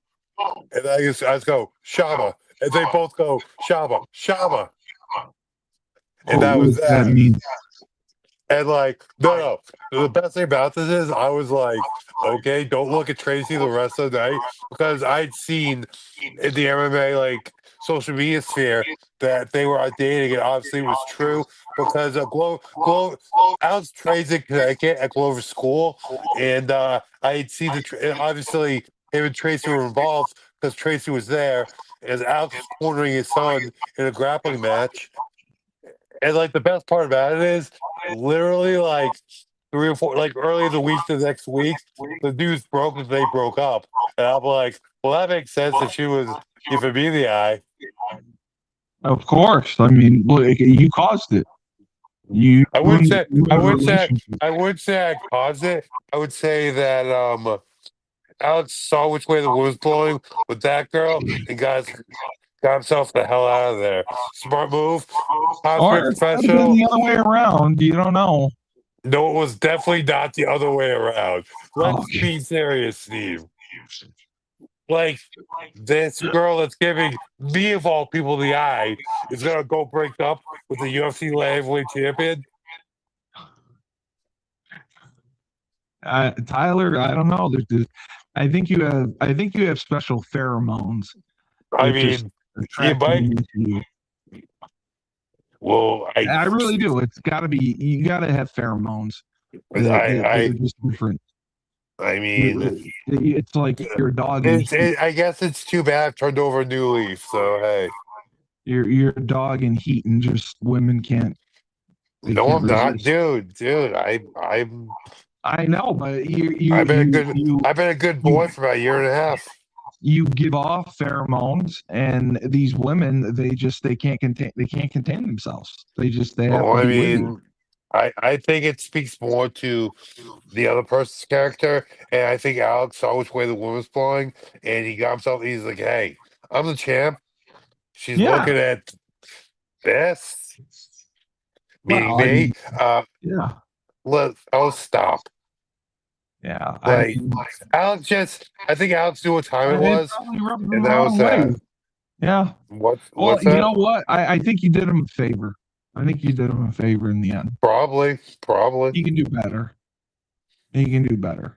And I just go, Shaba. And they both go, Shaba, Shaba. And that what was does that that. mean? And like, no. The best thing about this is I was like, okay, don't look at Tracy the rest of the night because I'd seen in the MMA like social media sphere that they were dating, and obviously it was true because Alex trains in Connecticut at Glover School, and I had seen and obviously him and Tracy were involved because Tracy was there as Alex was cornering his son in a grappling match. And like the best part about it is literally like 3 or 4, like early in the week, the next week, the news broke that they broke up. And I'm like, well, that makes sense if she was giving me the eye. Of course. I mean, look, you caused it. You I would say, ruined I the would say, relationship. I would say I caused it. I would say that Alex saw which way the wind was blowing with that girl and got himself the hell out of there. Smart move. Or Cosmic it could have been professional. the other way around. You don't know. No, it was definitely not the other way around. Let's Okay. be serious, Steve. Like, this girl that's giving me, of all people, the eye is going to go break up with the UFC heavyweight champion. Tyler, I don't know. I think you have special pheromones I that just mean, you attract might. women to you. Well, I really do. It's got to be. You got to have pheromones that are just different. I mean, It's like your dog and heat. I guess it's too bad I've turned over a new leaf. So hey, Your dog and heat, and just women can't. They no, can't I'm not, resist. dude. I know, but I've been a good boy for about a year and a half. you give off pheromones, and these women they can't contain themselves. They have Well, to I be with you. mean, I think it speaks more to the other person's character, and I think Alex saw which way the wind was blowing, and he got himself. He's like, "Hey, I'm the champ." She's Yeah. looking at this, meaning Well, I me. mean, yeah, Stop. yeah. Like I think Alex knew what time it It was, probably rubbed them and the that was wrong way. that. Yeah. Well, What's you that? know what? I think you did him a favor. I think you did him a favor in the end. Probably. He can do better. He can do better.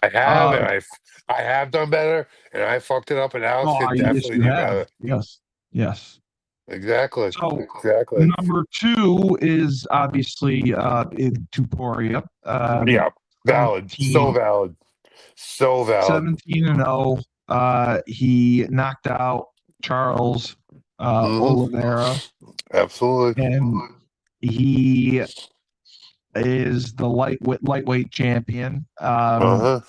I have, Uh, and I have done better, and I fucked it up, and Alex oh, could yes, definitely you do have. better. Yes, yes. Exactly. So Exactly. number two is obviously Tuporia. Yeah. Valid. 17, So valid. So valid. 17 and 0. He knocked out Charles Hmm. Oliveira, Absolutely. and he is the lightweight champion. Uh-huh.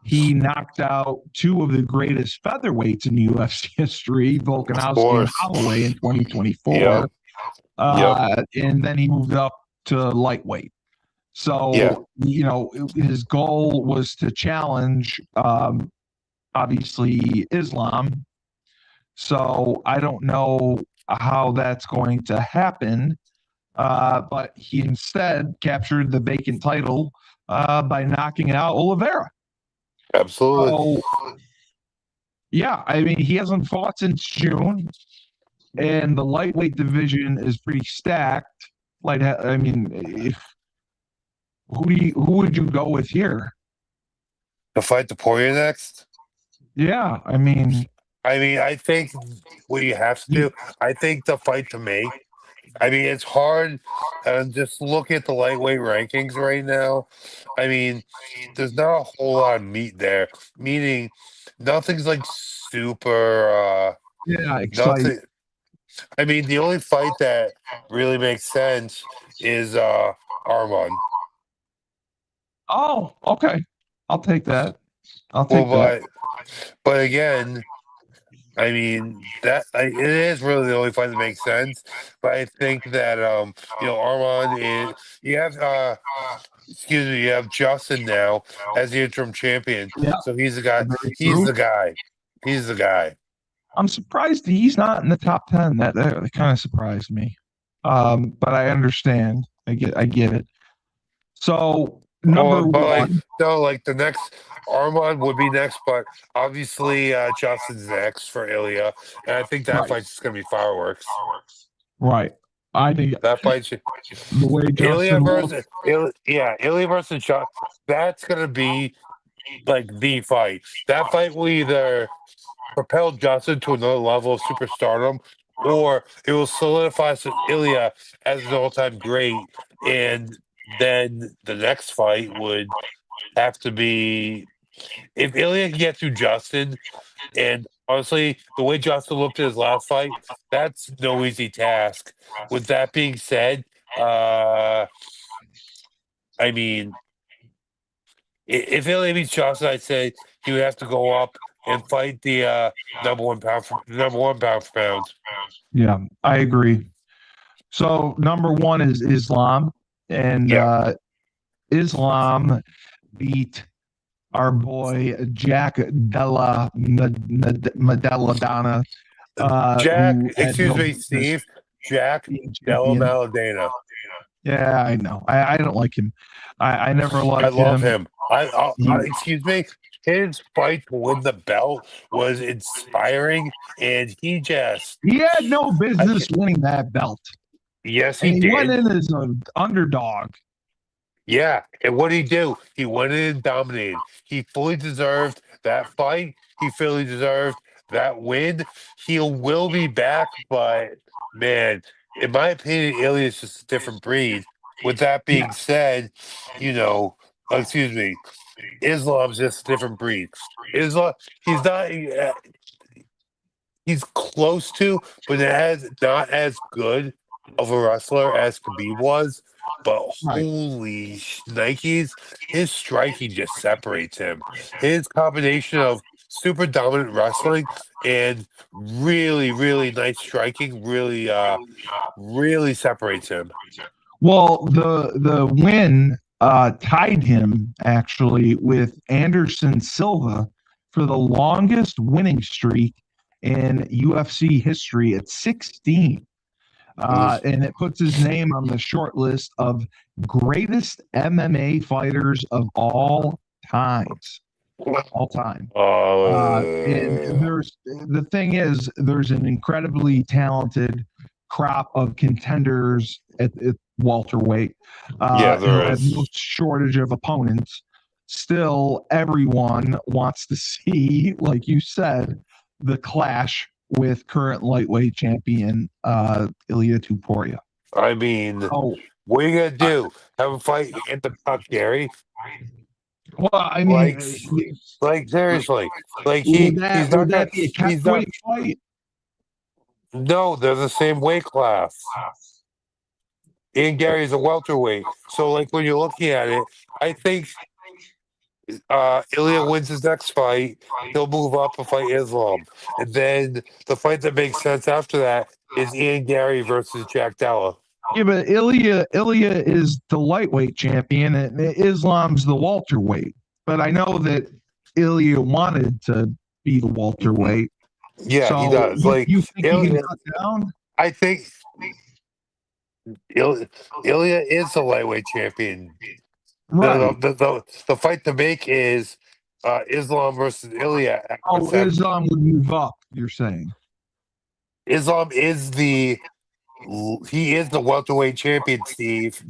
He knocked out two of the greatest featherweights in UFC history, Of Volkanovski and course. Holloway in 2024. Yep. Yep. And then he moved up to lightweight. Yeah. So, his goal was to challenge, obviously, Islam. So I don't know how that's going to happen. But he instead captured the vacant title by knocking out Oliveira. Absolutely. So, yeah, I mean, he hasn't fought since June, and the lightweight division is pretty stacked. I mean, who would you go with here? To fight the Poirier next? Yeah, I mean, I think what you have to do, I think the fight to me I mean, it's hard. Just look at the lightweight rankings right now. I mean, there's not a whole lot of meat there. Meaning, nothing's like super. Yeah, exciting. Nothing. I mean, the only fight that really makes sense is Armand. Oh, okay. I'll take that. I'll Well, take that. but again, I mean it is really the only fight that makes sense. But I think that Armand is you have excuse me, you have Justin now as the interim champion. Yeah, So he's the guy. very He's true. the guy. He's the guy. I'm surprised he's not in the top 10. That kind of surprised me. But I understand. I get it. So number But one, like the next Armand would be next, but obviously Justin's next for Ilya, and I think that right, fight's just gonna be fireworks. right. I think That fight, the way Ilya Justin looked, versus Ilya versus Justin. That's gonna be like the fight. That fight will either propel Justin to another level of superstardom, or it will solidify Ilya as an all-time great. And then the next fight would have to be if Ilya can get through Justin. And honestly, the way Justin looked at his last fight, that's no easy task. With that being said, I mean, if Ilya beats Justin, I'd say he would have to go up and fight the number one pound for pound. yeah, I agree. So number one is Islam, and Yeah. Islam beat our boy Jack Della Madeladana. Jack, Who had excuse no me, business Steve. Jack being Della champion. Maladena. Yeah, I know. I don't like him. I never liked I love him. him. Excuse me. His fight to win the belt was inspiring, and he had no business winning that belt. yes, And he he went did. in as an underdog. Yeah, and what did he do? He went in and dominated. He fully deserved that fight. He fully deserved that win. He will be back, but man, in my opinion, Ilya is just a different breed. With that Yeah, being said, excuse me, Islam's just a different breed. Islam, he's not. He's close to, but not as good of a wrestler as Khabib was. But right. holy Nikes, his striking just separates him. His combination of super dominant wrestling and really, really nice striking really separates him. Well, the win tied him actually with Anderson Silva for the longest winning streak in UFC history at 16. And it puts his name on the short list of greatest MMA fighters of all times. All time. And there's the thing is, there's an incredibly talented crop of contenders at welterweight. Yeah, there who is. have no shortage of opponents. Still, everyone wants to see, like you said, the clash with current lightweight champion Ilya Tuporia. I mean, Oh, what are you gonna do? Have a fight at the Puck, Gary? well, I mean, Like seriously, like would he's that not gonna. be a He's not. catchweight fight? No, they're the same weight class. Ian Gary's a welterweight. So, like when you're looking at it, I think Ilya wins his next fight. He'll move up and fight Islam, and then the fight that makes sense after that is Ian Gary versus Jack Della. Yeah, but Ilya is the lightweight champion, and Islam's the welterweight. But I know that Ilya wanted to be the welterweight. Yeah, so he does. you think he Ilya, can cut down? I think Ilya is the lightweight champion. Right. The fight to make is Islam versus Ilya. Oh, Islam would move up, you're saying? Islam is the welterweight champion, Steve.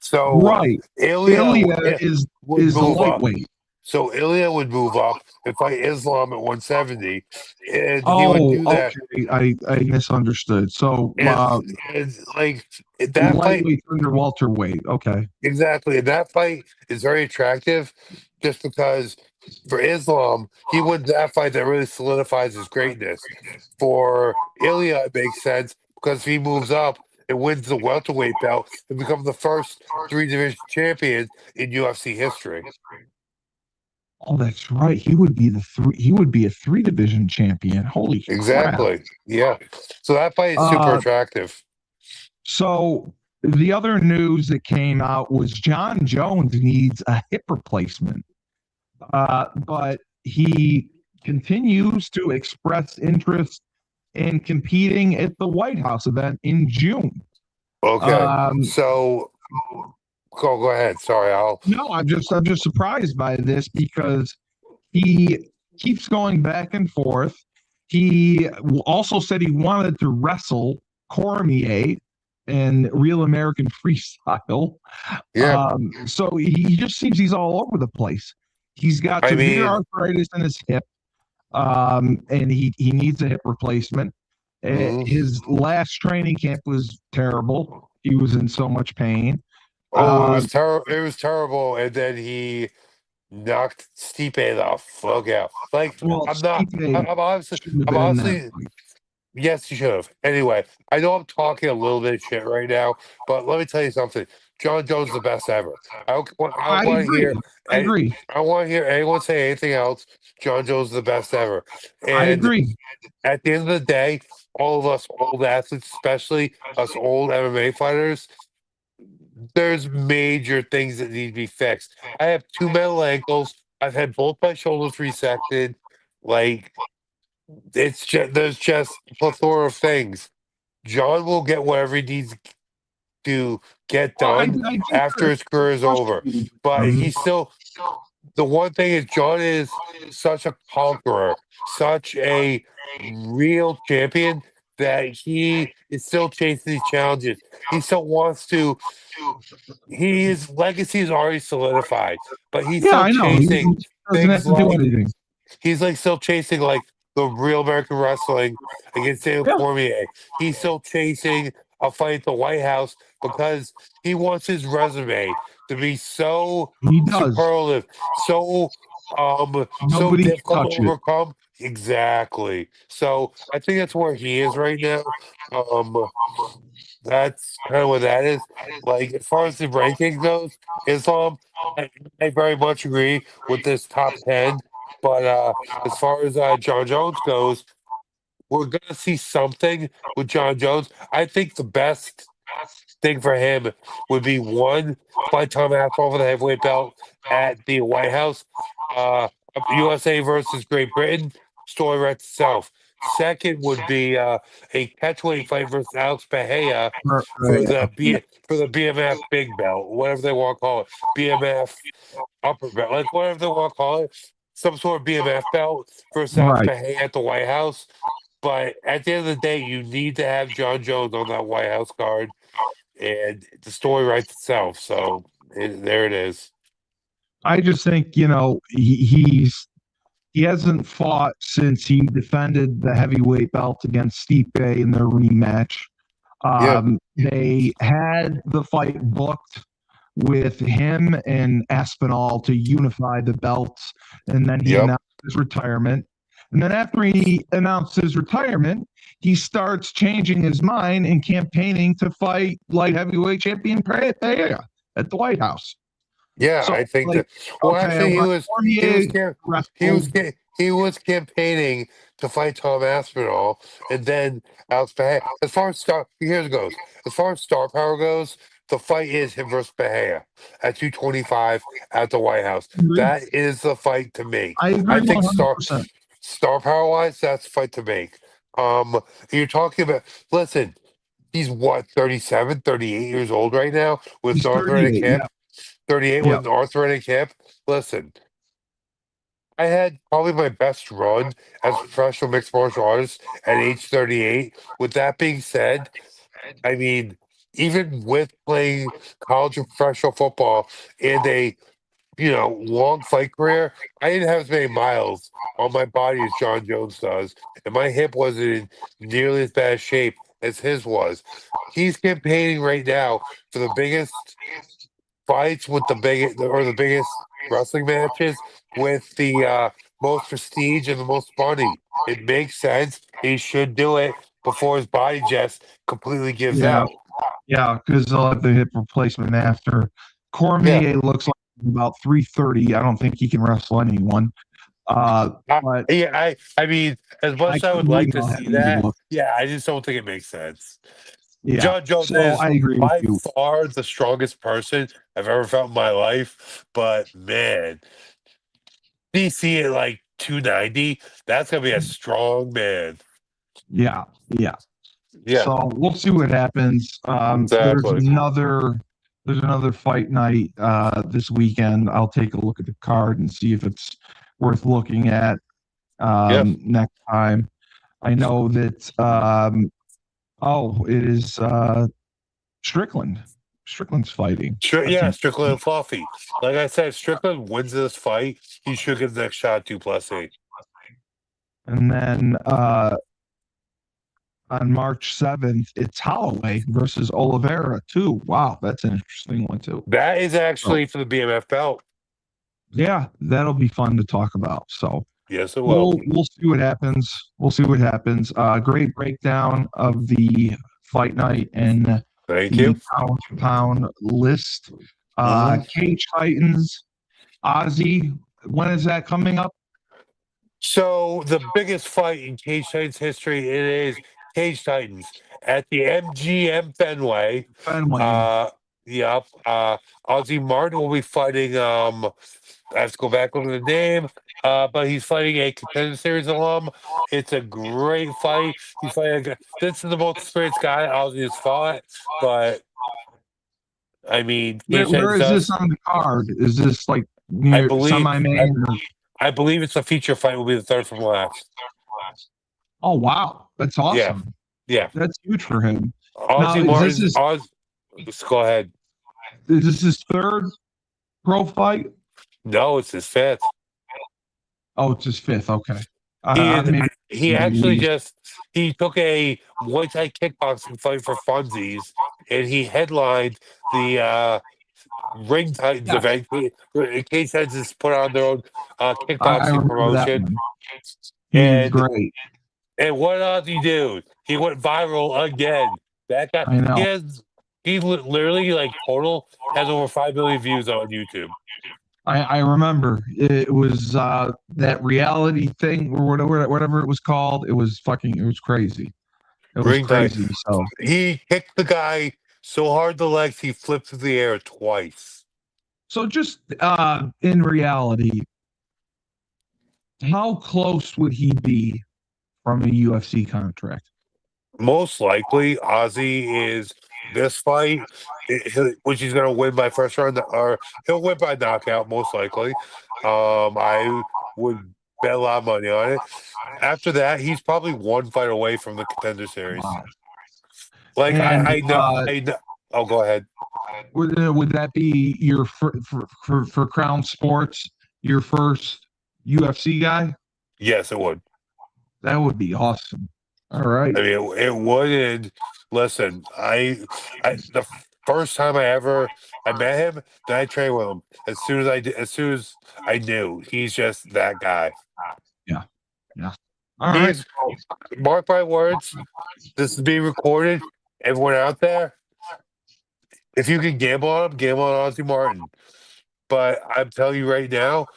So right. Ilya is the move up. lightweight. So Ilya would move up and fight Islam at 170, and he would Oh, do that. okay. I misunderstood. So And like that fight, lightweight under welterweight. Okay. exactly. And that fight is very attractive just because for Islam, he wins that fight that really solidifies his greatness. For Ilya, it makes sense because if he moves up and wins the welterweight belt and becomes the first three division champion in UFC history. Oh, that's right. He would be he would be a three division champion. Holy crap. Exactly. Yeah. So that fight is super Uh attractive. so the other news that came out was John Jones needs a hip replacement. But he continues to express interest in competing at the White House event in June. Okay. So go ahead. Sorry, No, I'm just surprised by this because he keeps going back and forth. He also said he wanted to wrestle Cormier in Real American Freestyle. yeah. So he just seems he's all over the place. He's got I severe mean, arthritis in his hip, and he needs a hip replacement. mhm. His last training camp was terrible. He was in so much pain. Oh, it Um, was terrible. It was terrible, and then he knocked Stipe the fuck out. Like well, I'm not. Stipe I'm honestly. shouldn't have I'm been in that honestly. fight. Yes, you should have. Anyway, I know I'm talking a little bit of shit right now, but let me tell you something. John Jones is the best ever. I don't I want to agree. hear. I agree. I don't want to hear anyone say anything else. John Jones is the best ever. I And agree. at the end of the day, all of us old athletes, especially us old MMA fighters, there's major things that need to be fixed. I have two metal ankles. I've had both my shoulders resected. Like it's just there's just a plethora of things. John will get whatever he needs to get Well, done I think after it's his career is over. frustrating. But he's still the one thing is John is such a conqueror, such a real champion that he is still chasing these challenges. He still wants to his legacy is already solidified, but he's Yeah, still I know. He chasing doesn't things have to do like anything. he's like still chasing like the real American wrestling against Daniel Yeah, Cormier. He's still chasing a fight at the White House because he wants his resume to be so he does. superlative, so Nobody can difficult to touch it. overcome. Exactly. So I think that's where he is right now. Um, that's kind of what that is. Like as far as the ranking goes, Islam, I, I very much agree with this top 10. But as far as John Jones goes, we're gonna see something with John Jones. I think the best thing for him would be one, fight Tom Aspinall for the heavyweight belt at the White House. Uh, USA versus Great Britain, story right itself. Second would be a catchweight fight versus Alex Bahia Right. for the BMF big belt, whatever they want to call it, BMF upper belt, like whatever they want to call it, some sort of BMF belt versus Alex Right. Bahia at the White House. But at the end of the day, you need to have John Jones on that White House card, and the story writes itself. So there it is. I just think he hasn't fought since he defended the heavyweight belt against Stipe in their rematch. Yeah, They had the fight booked with him and Aspinall to unify the belts, and then he yep, announced his retirement. And then after he announced his retirement, he starts changing his mind and campaigning to fight light heavyweight champion Pereira at the White House. yeah. So, I think like, that. Well, okay, I actually, want Cormier wrestled. he was campaigning to fight Tom Aspinall, and then Alex Bahia. As far as here it goes. As far as star power goes, the fight is him versus Bahia at 225 at the White House. That is the fight to make. I I agree think 100%. star power wise, that's the fight to make. You're talking about. Listen, he's what 37, 38 years old right now with He's an arthritic 38. hip. 38 Yeah. with an arthritic hip. Listen, I had probably my best run as a professional mixed martial artist at age 38. With that being said, I mean, even with playing college and professional football in a long fight career, I didn't have as many miles on my body as John Jones does, and my hip wasn't in nearly as bad shape as his was. He's campaigning right now for the biggest fights with the biggest wrestling matches with the most prestige and the most money. It makes sense. He should do it before his body just completely gives Yeah, out. yeah, because they'll have the hip replacement after. Yeah. Cormier looks like about 330. I don't think he can wrestle anyone. But I mean, as much I as I would couldn't like believe to how see happy he that, looked. yeah, I just don't think it makes sense. Yeah, John Jones so is I agree with by you. far the strongest person I've ever felt in my life, but man, DC at like 290, that's gonna be a strong man. Yeah, yeah. Yeah, So we'll see what happens. exactly. There's another fight night this weekend. I'll take a look at the card and see if it's worth looking at Yep. next time. I know that it is Strickland. Strickland's fighting. Yeah, Strickland and Fluffy. Like I said, Strickland wins this fight. He should get the next shot at Duplessis. And then on March 7th, it's Holloway versus Oliveira, too. Wow, that's an interesting one, too. That is actually for the BMF belt. Yeah, that'll be fun to talk about. So Yes, it will. we'll see what happens. We'll see what happens. Great breakdown of the fight night and Thank the you. pound for pound list. Mhm. Cage Titans, Ozzy. When is that coming up? So the biggest fight in Cage Titans history, it is Cage Titans at the MGM Fenway. Fenway. Yep. Ozzy Martin will be fighting. I have to go back over the name. But he's fighting a Contender Series alum. It's a great fight. He's fighting. This is the most experienced guy Ozzy has fought. But I mean, Cage Where Titans is this does. on the card? Is this like I near believe. semi-main? I believe it's a feature fight. Will be the third from last. Oh wow, that's Yeah. awesome. Yeah. That's huge for him. Now, Ozzy Martin's. Let's go ahead. is this his third pro fight? No, it's his fifth. Oh, it's his fifth. Okay. He actually he took a Muay Thai kickboxing fight for funsies, and he headlined the Ring Titans event. Cage Titans has put on their own I kickboxing remember that promotion. one. He's And great. and what else he do? He went viral again. That guy, I know. he literally like total has over 5 million views on YouTube. I remember it was that reality thing or whatever it was called. It was crazy. It was Ring Tide. crazy. So He kicked the guy so hard the legs he flipped through the air twice. so just in reality, how close would he be from a UFC contract? Most likely, Ozzy is this fight, which he's going to win by first round, or he'll win by knockout, most likely. I would bet a lot of money on it. After that, he's probably one fight away from the Contender Series. Wow. Like And, I know. Oh, go ahead. Would that be your for Crown Sports your first UFC guy? Yes, it would. That would be awesome. All right. I mean, it would. And listen, the first time I met him, then I trained with him. As soon as I knew, he's just that guy. Yeah. All right. Mark my words. This is being recorded. Everyone out there, if you can gamble on him, gamble on Ozzy Martin. But I'm telling you right now,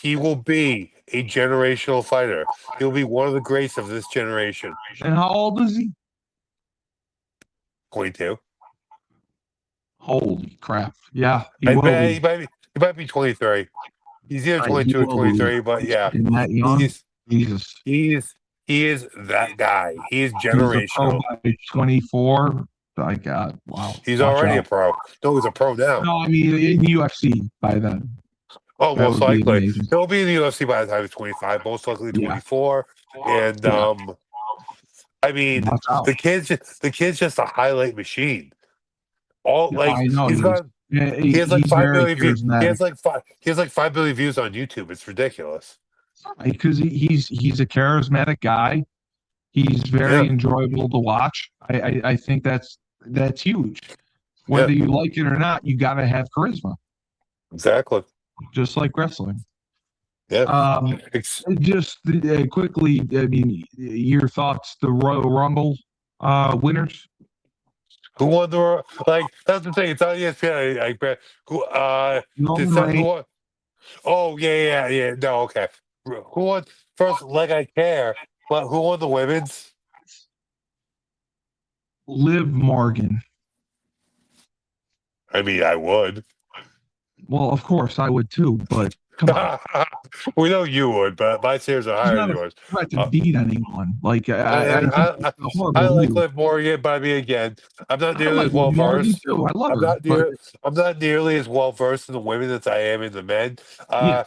he will be a generational fighter. He'll be one of the greats of this generation. And how old is he? 22. Holy crap! Yeah, He might be 23. He's either 22 or 23, but yeah, that young. Jesus, he is that guy. He is generational. He's 24. My God, wow. He's already a pro. No, he's a pro now. No, I mean in UFC by then. Oh, most likely. He'll be in the UFC by the time he's 25, most likely 24. Yeah. And I mean, the kid's just a highlight machine. Yeah, He has like he's 5 very million views. He charismatic has like 5 million views on YouTube. It's ridiculous. because he's a charismatic guy. He's very Yeah, enjoyable to watch. I think that's huge. yeah, Whether you like it or not, you got to have charisma, exactly. just like wrestling. Yeah. Just quickly, I mean, your thoughts, the Royal Rumble winners? Who won the like? That's the thing. It's on ESPN. Who? Roman Reigns, Who won? Oh yeah. No, okay. Who won first? Like I care, but who won the women's? Liv Morgan. I mean, I would. Well, of course I would too, but come on, We know you would, but my shares are she's higher not than a yours. threat to Uh, beat anyone. Like I I, think I, it's a I horrible like move. Liv Morgan, but I mean, again, I'm not I nearly like as Liv well Morgan versed. too. I love I'm her, not but near. I'm not nearly as well versed in the women as I am in the men. yeah,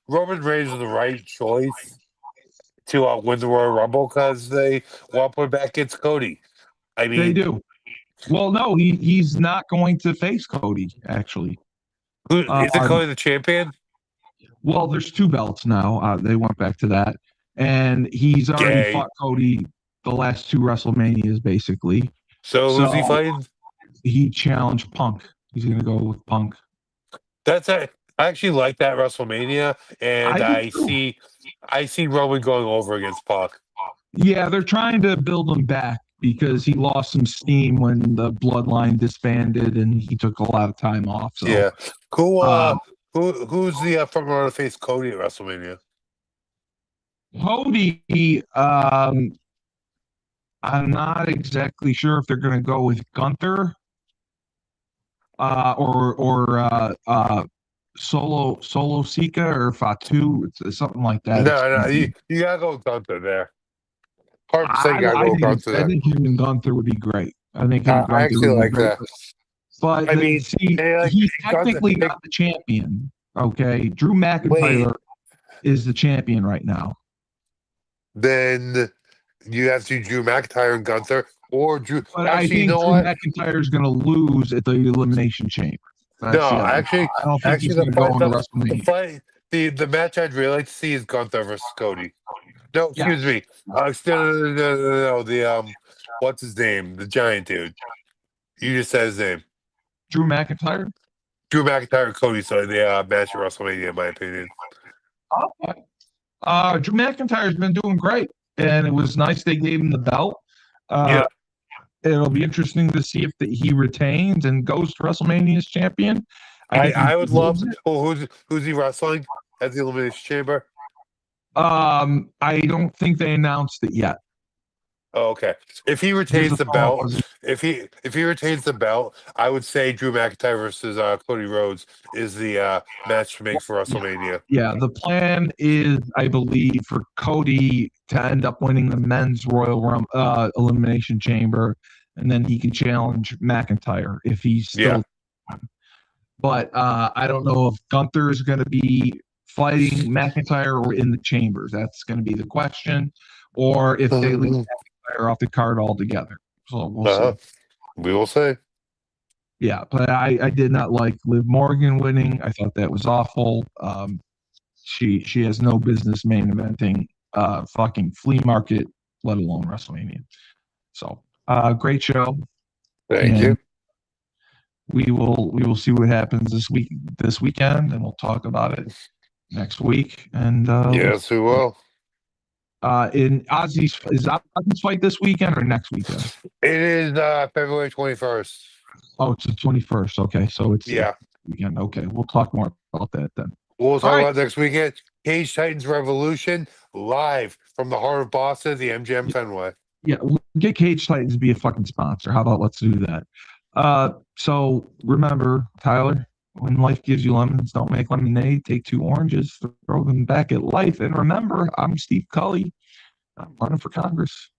Roman Reigns is the right choice to win the Royal Rumble because they want to put back against Cody. I they mean, do. Well, no, he's not going to face Cody actually. who Uh, is it? Cody the champion? well, there's two belts now. They went back to that, and he's already Gay. fought Cody the last two WrestleManias, basically. So who's he So fighting? he challenged Punk. He's going to go with Punk. That's it. I actually like that WrestleMania, and I do too. I see Roman going over against Pac. Yeah, they're trying to build him back because he lost some steam when the Bloodline disbanded, and he took a lot of time off. So, Yeah. um, Who's the front runner to face Cody at WrestleMania? Cody, I'm not exactly sure if they're going to go with Gunther or Solo Sika or Fatu, something like that. No, you gotta go with Gunther there. 100% I, gotta I go with think Gunther I there. think him and Gunther would be great. I think him and I Gunther actually would be like great. that. But I mean, see, like, he's Gunther, technically not the champion. Okay, Drew wait, McIntyre is the champion right now. then you have to do Drew McIntyre and Gunther, or Drew. But I Actually, you think know Drew what? McIntyre is going to lose at the Elimination Chamber. That's No, the other. I don't think he's the going to go fight, into the WrestleMania. fight, the match I'd really like to see is Gunther versus Cody. No, excuse Yes. me. No. The what's his name? The giant dude. You just said his name. Drew McIntyre. Drew McIntyre and Cody. So the match at WrestleMania, in my opinion. Okay. Drew McIntyre's been doing great, and it was nice they gave him the belt. Yeah. It'll be interesting to see if he retains and goes to WrestleMania as champion. I would love. it. Oh, who's he wrestling at the Elimination Chamber? I don't think they announced it yet. Oh, okay. If he Because retains the the phone belt, wasn't- if he retains the belt, I would say Drew McIntyre versus Cody Rhodes is the match to make for WrestleMania. Yeah, the plan is, I believe, for Cody to end up winning the men's Royal Rumble Elimination Chamber, and then he can challenge McIntyre if he's still. Yeah. But I don't know if Gunther is going to be fighting McIntyre or in the chambers. That's going to be the question, or if they leave McIntyre off the card altogether. So we'll see. We will see. Yeah, but I did not like Liv Morgan winning. I thought that was awful. She has no business main eventing fucking flea market, let alone WrestleMania. So great show. Thank you. We will see what happens this weekend, and we'll talk about it next week. And Yes, we will. In Ozzy's fight this weekend or next weekend? It is February 21st. Oh, it's the 21st. Okay, so it's Yeah. weekend. Okay, we'll talk more about that then. We'll talk All right. about next weekend. Cage Titans Revolution live from the heart of Boston, the MGM Fenway. Yeah, we'll get Cage Titans to be a fucking sponsor. How about let's do that? So remember, Tyler, when life gives you lemons, don't make lemonade. Take 2 oranges, throw them back at life. And remember, I'm Steve Cully. I'm running for Congress.